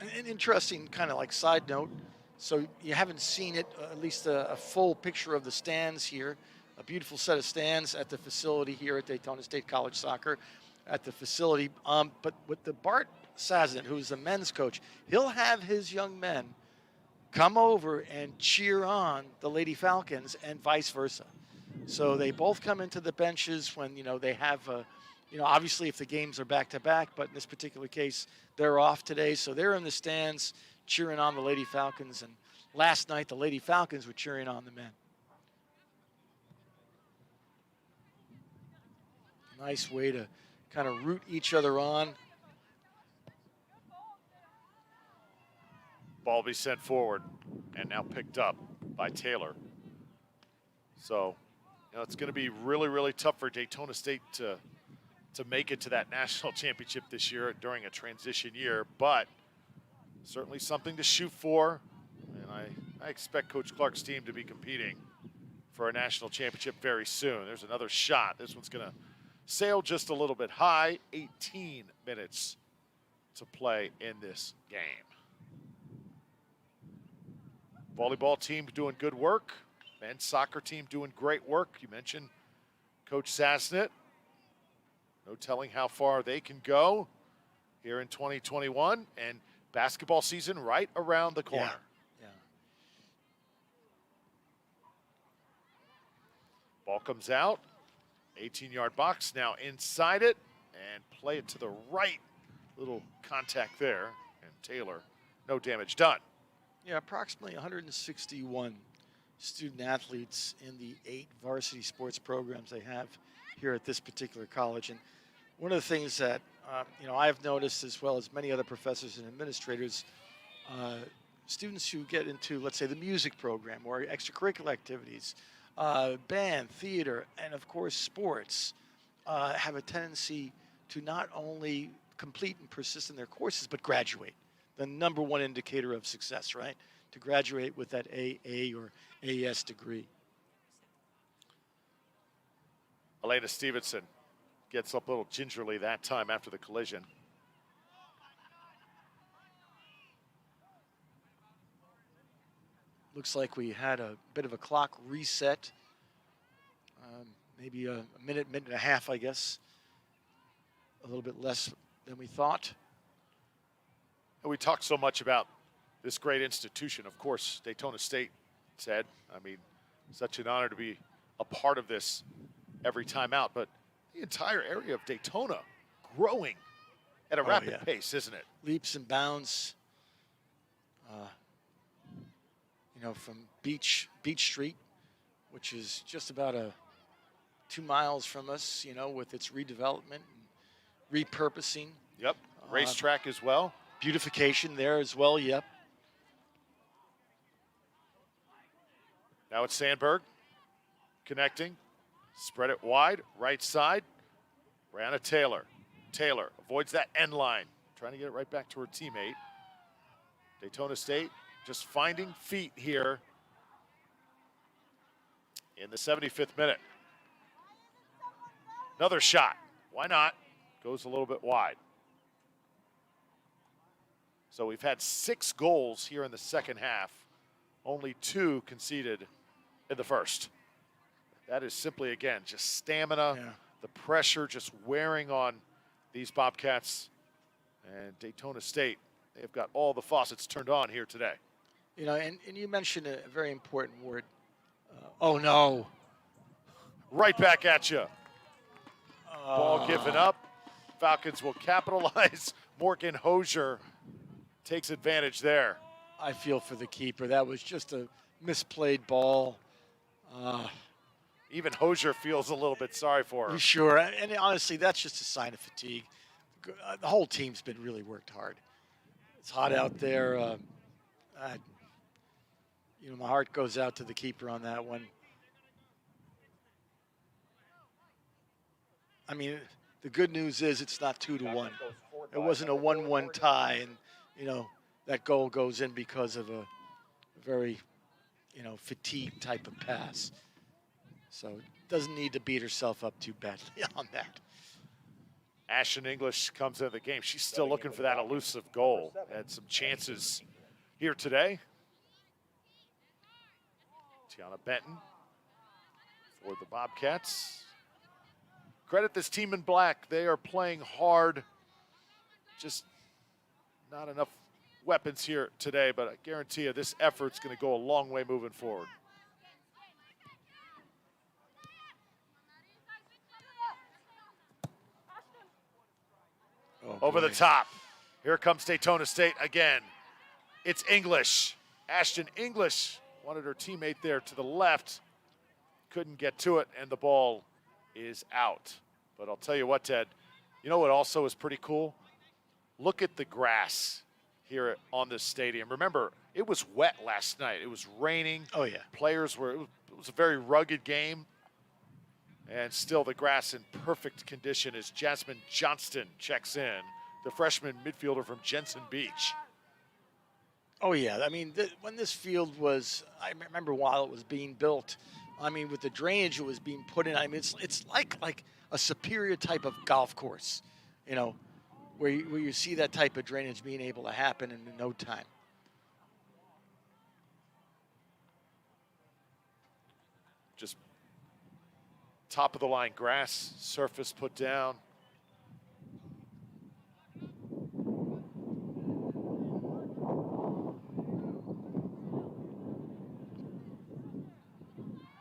An interesting kind of like side note. So you haven't seen it, at least a full picture of the stands here. A beautiful set of stands at the facility here at Daytona State College Soccer at the facility. But with the Bart Sazin, who's the men's coach, he'll have his young men come over and cheer on the Lady Falcons and vice versa. So they both come into the benches when, they have, obviously if the games are back-to-back, but in this particular case, they're off today. So they're in the stands cheering on the Lady Falcons. And last night, the Lady Falcons were cheering on the men. Nice way to kind of root each other on. Ball be sent forward and now picked up by Taylor. So, it's going to be really, really tough for Daytona State to make it to that national championship this year during a transition year, but certainly something to shoot for. And I expect Coach Clark's team to be competing for a national championship very soon. There's another shot. This one's going to sail just a little bit high. 18 minutes to play in this game. Volleyball team doing good work. Men's soccer team doing great work. You mentioned Coach Sasnett. No telling how far they can go here in 2021. And basketball season right around the corner. Yeah. Ball comes out. 18-yard box now inside it. And play it to the right. Little contact there. And Taylor, no damage done. Yeah, approximately 161 student athletes in the 8 varsity sports programs they have here at this particular college. And one of the things that I've noticed, as well as many other professors and administrators, students who get into, let's say, the music program or extracurricular activities, band, theater, and of course sports, have a tendency to not only complete and persist in their courses, but graduate. The number one indicator of success, right? To graduate with that AA or AS degree. Elena Stevenson gets up a little gingerly that time after the collision. Looks like we had a bit of a clock reset. Maybe a minute and a half, I guess. A little bit less than we thought. We talked so much about this great institution. Of course, Daytona State said, such an honor to be a part of this every time out. But the entire area of Daytona growing at a rapid pace, isn't it? Leaps and bounds. From Beach Street, which is just about 2 miles from us, with its redevelopment and repurposing. Yep, racetrack as well. Beautification there as well, yep. Now it's Sandberg connecting, spread it wide, right side. Brianna Taylor. Taylor avoids that end line, trying to get it right back to her teammate. Daytona State just finding feet here in the 75th minute. Another shot, why not? Goes a little bit wide. So we've had 6 goals here in the second half, only 2 conceded in the first. That is simply, again, just stamina, the pressure just wearing on these Bobcats. And Daytona State, they've got all the faucets turned on here today. And you mentioned a very important word. Oh, no. Right back at you. Ball given up. Falcons will capitalize. Morgan Hosier takes advantage there. I feel for the keeper. That was just a misplayed ball. Even Hosier feels a little bit sorry for her. Sure, and honestly, that's just a sign of fatigue. The whole team's been really worked hard. It's hot out there. My heart goes out to the keeper on that one. The good news is it's not 2-1. It wasn't a 1-1 tie, and that goal goes in because of a very, fatigued type of pass. So doesn't need to beat herself up too badly on that. Ashton English comes into the game. She's still looking for that elusive goal. Had some chances here today. Tiana Benton for the Bobcats. Credit this team in black. They are playing hard. Just not enough weapons here today, but I guarantee you this effort's going to go a long way moving forward. Oh, over boy. the top. Here comes Daytona State again. It's English. Ashton English wanted her teammate there to the left. Couldn't get to it, and the ball is out. But I'll tell you what, Ted, you know what also is pretty cool? Look at the grass here on this stadium. Remember, it was wet last night. It was raining. Oh, yeah. Players were, it was a very rugged game. And still the grass in perfect condition as Jasmine Johnston checks in, the freshman midfielder from Jensen Beach. Oh, yeah. I mean, when this field was, I remember while it was being built, I mean, with the drainage it was being put in, I mean, it's like a superior type of golf course, you know, where you see that type of drainage being able to happen in no time. Just top of the line grass, surface put down.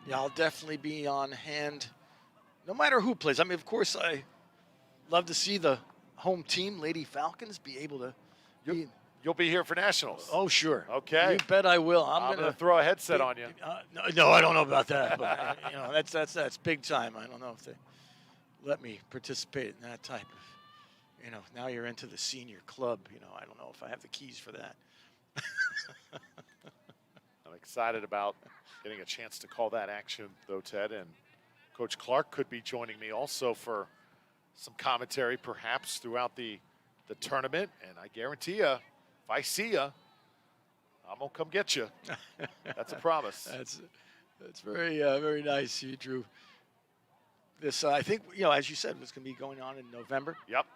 Yeah, I'll definitely be on hand no matter who plays. I mean, of course, I love to see the home team, Lady Falcons, be able to. You'll be here for nationals. Oh, sure. Okay. You bet I will. I'm going to throw a headset on you. No, I don't know about that. But, you know, that's big time. I don't know if they let me participate in that type of, you know, now you're into the senior club. You know, I don't know if I have the keys for that. I'm excited about getting a chance to call that action, though, Ted. And Coach Clark could be joining me also for some commentary, perhaps, throughout the tournament. And I guarantee you, if I see you, I'm going to come get you. That's a promise. That's very, very nice, you, Drew. This, I think, you know, as you said, was going to be going on in November. Yep.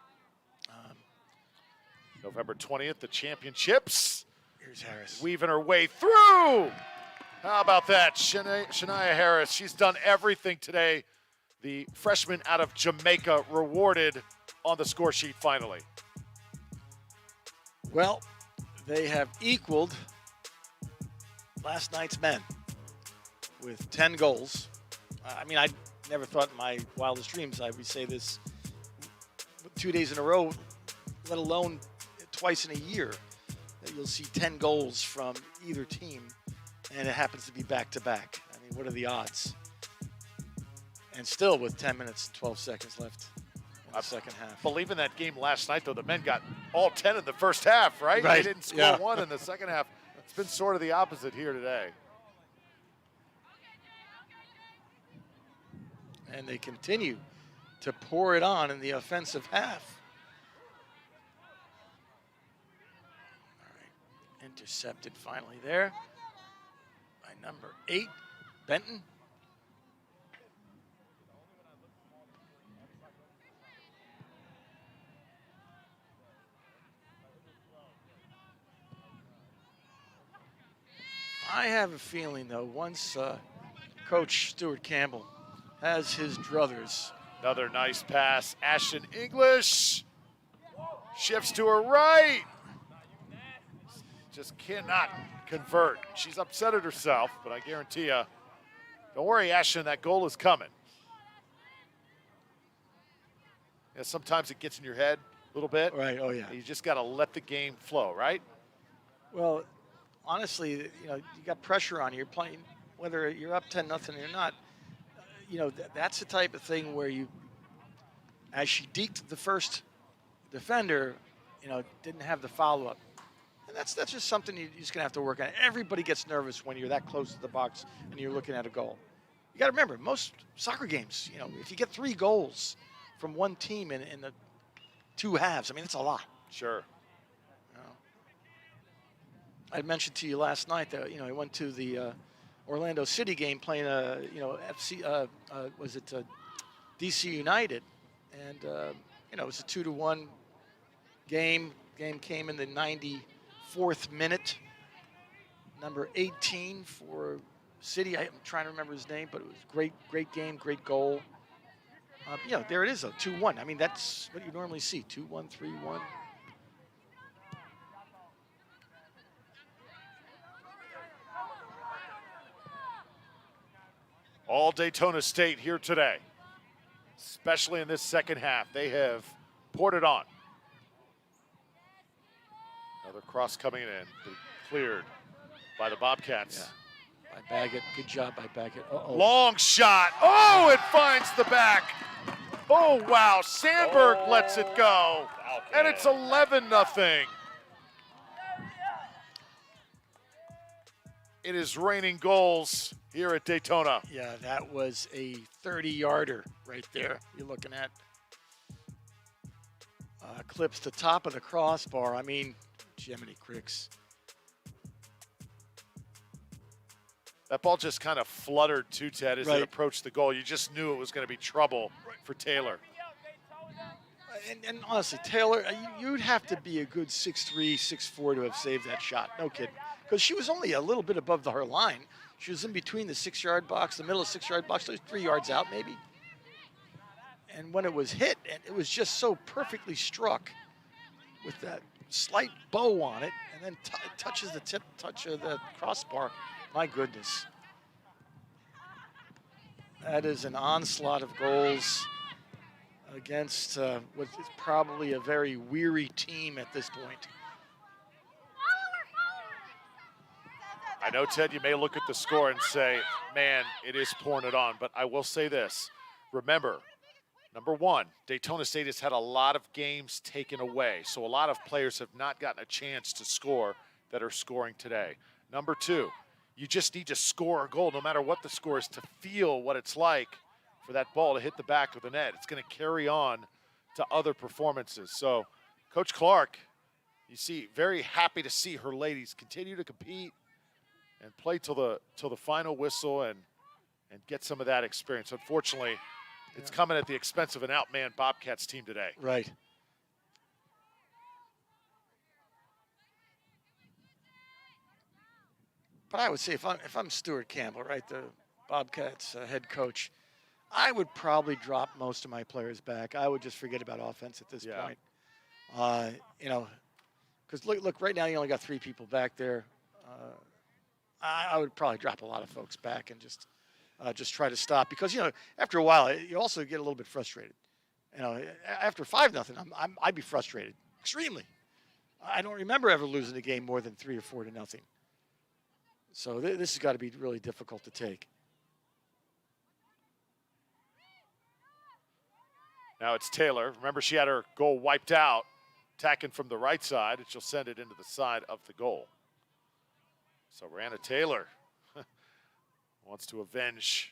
November 20th, the championships. Here's Harris. Weaving her way through. How about that? Shania Harris, she's done everything today. The freshman out of Jamaica rewarded on the score sheet finally. Well, they have equaled last night's men with 10 goals. I mean, I never thought in my wildest dreams I would say this 2 days in a row, let alone twice in a year, that you'll see 10 goals from either team, and it happens to be back-to-back. I mean, what are the odds? And still with 10 minutes and 12 seconds left in the second half. I believe in that game last night, though, the men got all 10 in the first half, right? Right. They didn't score one in the second half. It's been sort of the opposite here today. And they continue to pour it on in the offensive half. All right, intercepted finally there by number 8, Benton. I have a feeling, though, once Coach Stuart Campbell has his druthers. Another nice pass. Ashton English shifts to her right. Just cannot convert. She's upset at herself, but I guarantee you, don't worry, Ashton, that goal is coming. Yeah, sometimes it gets in your head a little bit. Right, oh yeah. You just got to let the game flow, right? Well, honestly, you know, you got pressure on you. You're playing, whether you're up 10-0 or not. You know, that's the type of thing where you, as she deked the first defender, you know, didn't have the follow-up. And that's just something you're just going to have to work on. Everybody gets nervous when you're that close to the box and you're looking at a goal. You got to remember, most soccer games, you know, if you get 3 goals from one team in the 2 halves, I mean, it's a lot. Sure. I mentioned to you last night that, you know, I went to Orlando City game playing DC United, and it was a 2-1 game. Game came in the 94th minute. Number 18 for City. I'm trying to remember his name, but it was great game, great goal. There it is, 2-1. I mean, that's what you normally see, 2-1, 3-1. All Daytona State here today, especially in this second half. They have poured it on. Another cross coming in, cleared by the Bobcats. Yeah. By Baggett, good job by Baggett. Long shot, it finds the back. Oh, wow, Sandberg lets it go, and it's 11-0. It is raining goals here at Daytona. Yeah, that was a 30-yarder right there you're looking at. Clips the top of the crossbar. I mean, Jiminy Cricks. That ball just kind of fluttered too, Ted, as it approached the goal. You just knew it was going to be trouble for Taylor. And honestly, Taylor, you'd have to be a good 6'3", 6'4" to have saved that shot. No kidding. Because she was only a little bit above her line. She was in between the 6-yard box, the middle of the 6-yard box, so 3 yards out maybe. And when it was hit, and it was just so perfectly struck with that slight bow on it, and then touches the touch of the crossbar. My goodness. That is an onslaught of goals against what is probably a very weary team at this point. I know, Ted, you may look at the score and say, man, it is pouring it on. But I will say this. Remember, number one, Daytona State has had a lot of games taken away. So a lot of players have not gotten a chance to score that are scoring today. Number two, you just need to score a goal, no matter what the score is, to feel what it's like for that ball to hit the back of the net. It's going to carry on to other performances. So Coach Clark, you see, very happy to see her ladies continue to compete and play till the final whistle and get some of that experience. Unfortunately, it's coming at the expense of an outmanned Bobcats team today. Right. But I would say if I'm Stuart Campbell, right, the Bobcats head coach, I would probably drop most of my players back. I would just forget about offense at this point. Because look, right now you only got 3 people back there. I would probably drop a lot of folks back and just try to stop, because after a while you also get a little bit frustrated. After 5-0, I'd be frustrated extremely. I don't remember ever losing a game more than 3 or 4-0. So this has got to be really difficult to take. Now it's Taylor. Remember, she had her goal wiped out, attacking from the right side, and she'll send it into the side of the goal. So Ariana Taylor wants to avenge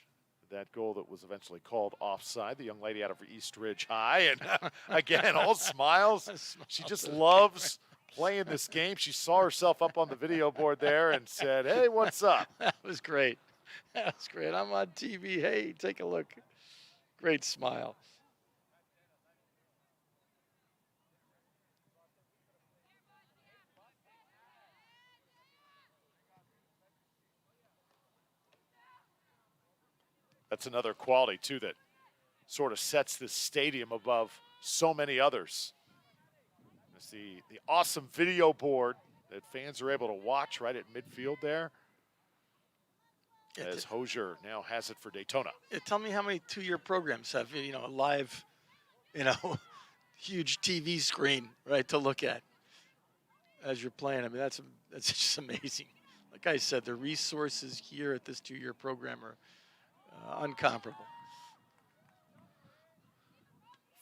that goal that was eventually called offside. The young lady out of East Ridge High, and again, all smiles. She just loves playing this game. She saw herself up on the video board there and said, hey, what's up? That was great. That was great. I'm on TV. Hey, take a look. Great smile. That's another quality, too, that sort of sets this stadium above so many others. It's the awesome video board that fans are able to watch right at midfield there, as Hosier now has it for Daytona. Yeah, tell me how many 2-year programs have, a live, huge TV screen, right, to look at as you're playing. I mean, that's just amazing. Like I said, the resources here at this 2-year program are uncomparable.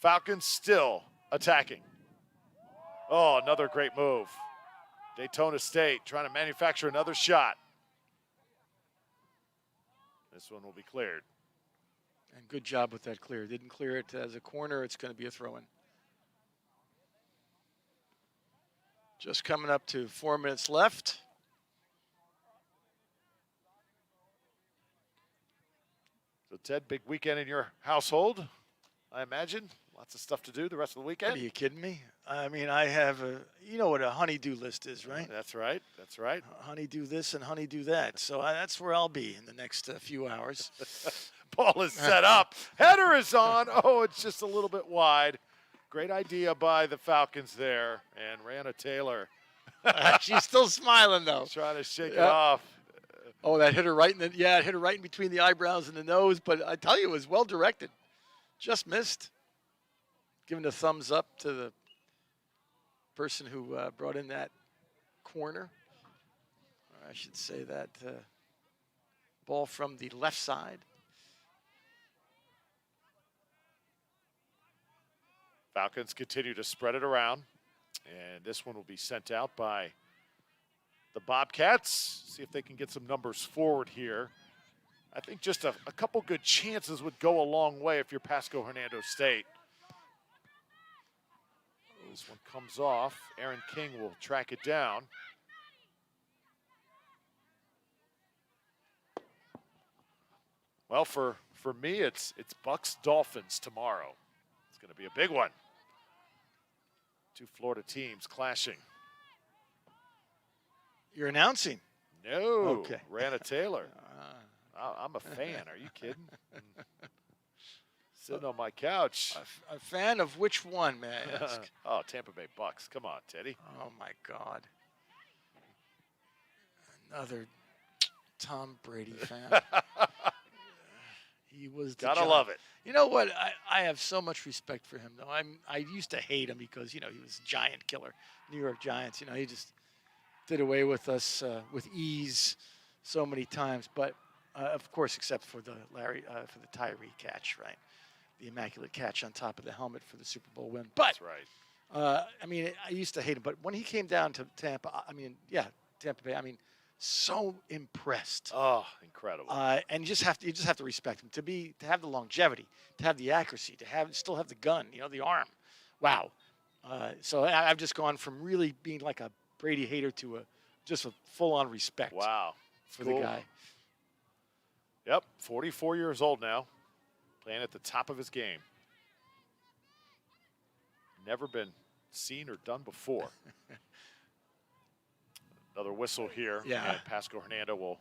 Falcons still attacking. Oh, another great move. Daytona State trying to manufacture another shot. This one will be cleared. And good job with that clear. Didn't clear it as a corner. It's going to be a throw-in. Just coming up to 4 minutes left. So, Ted, big weekend in your household, I imagine. Lots of stuff to do the rest of the weekend. Are you kidding me? I mean, I have you know what a honey-do list is, right? That's right. That's right. Honey-do this and honey-do that. So that's where I'll be in the next few hours. Ball is set up. Header is on. Oh, it's just a little bit wide. Great idea by the Falcons there. And Ariana Taylor. She's still smiling, though. Trying to shake it off. Oh, that hit her right it hit her right in between the eyebrows and the nose. But I tell you, it was well directed. Just missed. Giving a thumbs up to the person who brought in that corner. Or I should say that ball from the left side. Falcons continue to spread it around. And this one will be sent out by the Bobcats. See if they can get some numbers forward here. I think just a couple good chances would go a long way if you're Pasco-Hernando State. This one comes off. Aaron King will track it down. Well, for me, it's Bucks Dolphins tomorrow. It's going to be a big one. Two Florida teams clashing. You're announcing? No. Okay. Ariana Taylor. I'm a fan. Are you kidding? Sitting on my couch. A fan of which one, may I ask? Oh, Tampa Bay Bucks. Come on, Teddy. Oh, my God. Another Tom Brady fan. He was the Gotta giant. love it. You know what? I have so much respect for him, though. I used to hate him because, you know, he was a giant killer. New York Giants, you know, he just did away with us with ease so many times. But, of course, except for the Tyree catch, right? The immaculate catch on top of the helmet for the Super Bowl win. But, that's right. I mean, I used to hate him. But when he came down to Tampa, Tampa Bay, so impressed. Oh, incredible. And you just have to respect him to have the longevity, to have the accuracy, to still have the gun, you know, the arm. Wow. So I've just gone from really being like a Brady hater to just a full-on respect. Wow. For the guy. Yep, 44 years old now, playing at the top of his game. Never been seen or done before. Another whistle here. Yeah. And Pasco-Hernando will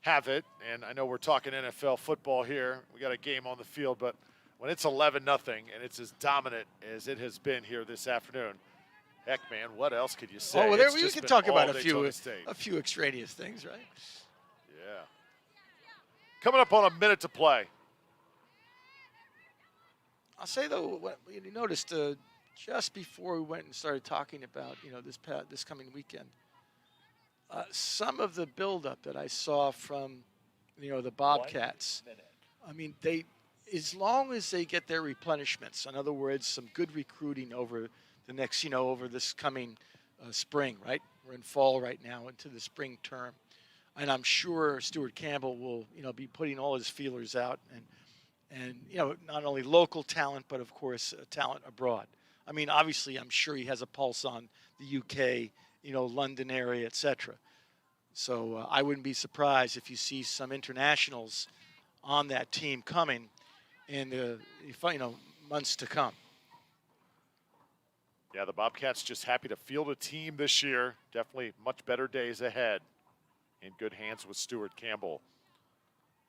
have it. And I know we're talking NFL football here. We got a game on the field, but when it's 11-0 and it's as dominant as it has been here this afternoon, heck, man, what else could you say? Oh, well, It's we just can been talk all about a Daytona State. few extraneous things, right? Yeah. Coming up on a minute to play. I'll say, though, what you noticed just before we went and started talking about, you know, this coming weekend, some of the buildup that I saw from, you know, the Bobcats, I mean, as long as they get their replenishments, in other words, some good recruiting over the next, you know, over this coming spring, right? We're in fall right now into the spring term. And I'm sure Stuart Campbell will, you know, be putting all his feelers out and you know, not only local talent, but of course, talent abroad. I mean, obviously, I'm sure he has a pulse on the UK, you know, London area, etc. So I wouldn't be surprised if you see some internationals on that team coming in the months to come. Yeah, the Bobcats just happy to field a team this year. Definitely much better days ahead. In good hands with Stuart Campbell.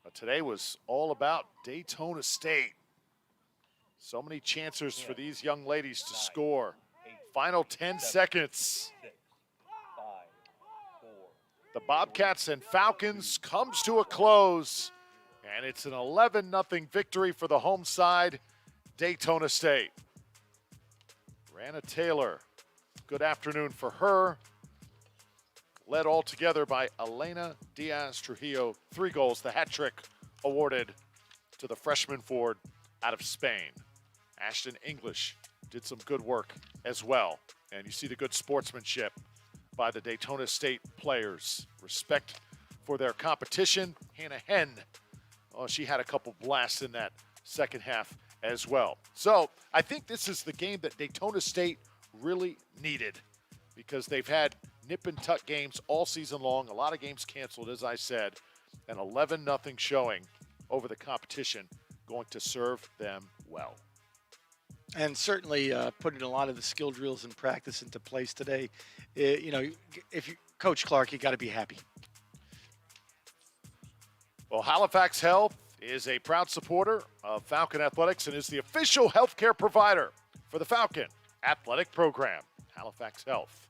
But today was all about Daytona State. So many chances for these young ladies to score. Final 10 seconds. The Bobcats and Falcons comes to a close, and it's an 11-0 victory for the home side, Daytona State. Ariana Taylor, good afternoon for her. Led all together by Elena Diaz Trujillo. 3 goals, the hat trick awarded to the freshman forward out of Spain. Ashton English did some good work as well. And you see the good sportsmanship by the Daytona State players. Respect for their competition. Hannah Henn, she had a couple blasts in that second half as well. So I think this is the game that Daytona State really needed because they've had nip and tuck games all season long. A lot of games canceled, as I said. An 11-0 showing over the competition going to serve them well. And certainly putting a lot of the skill drills and practice into place today. If you Coach Clark, you got to be happy. Well, Halifax Health is a proud supporter of Falcon Athletics and is the official healthcare provider for the Falcon Athletic Program. Halifax Health,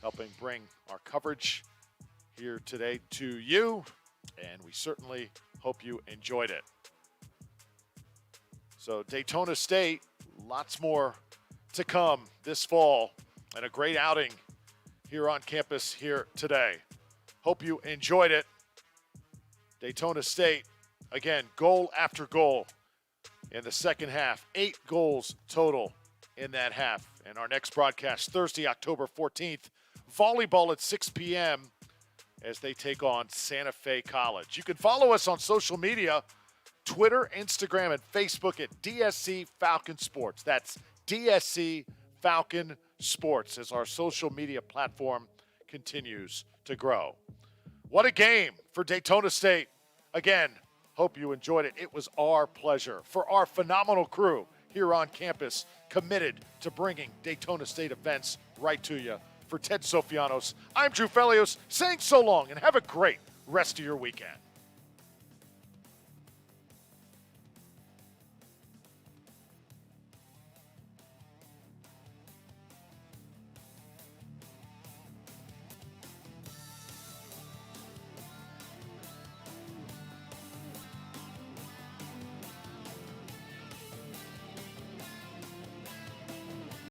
helping bring our coverage here today to you, and we certainly hope you enjoyed it. So Daytona State, lots more to come this fall, and a great outing here on campus here today. Hope you enjoyed it. Daytona State, again, goal after goal in the second half. 8 goals total in that half. And our next broadcast, Thursday, October 14th, volleyball at 6 p.m. as they take on Santa Fe College. You can follow us on social media, Twitter, Instagram, and Facebook at DSC Falcon Sports. That's DSC Falcon Sports as our social media platform continues to grow. What a game for Daytona State. Again, hope you enjoyed it. It was our pleasure. For our phenomenal crew here on campus, committed to bringing Daytona State events right to you. For Ted Sofianos, I'm Drew Felios, saying so long and have a great rest of your weekend.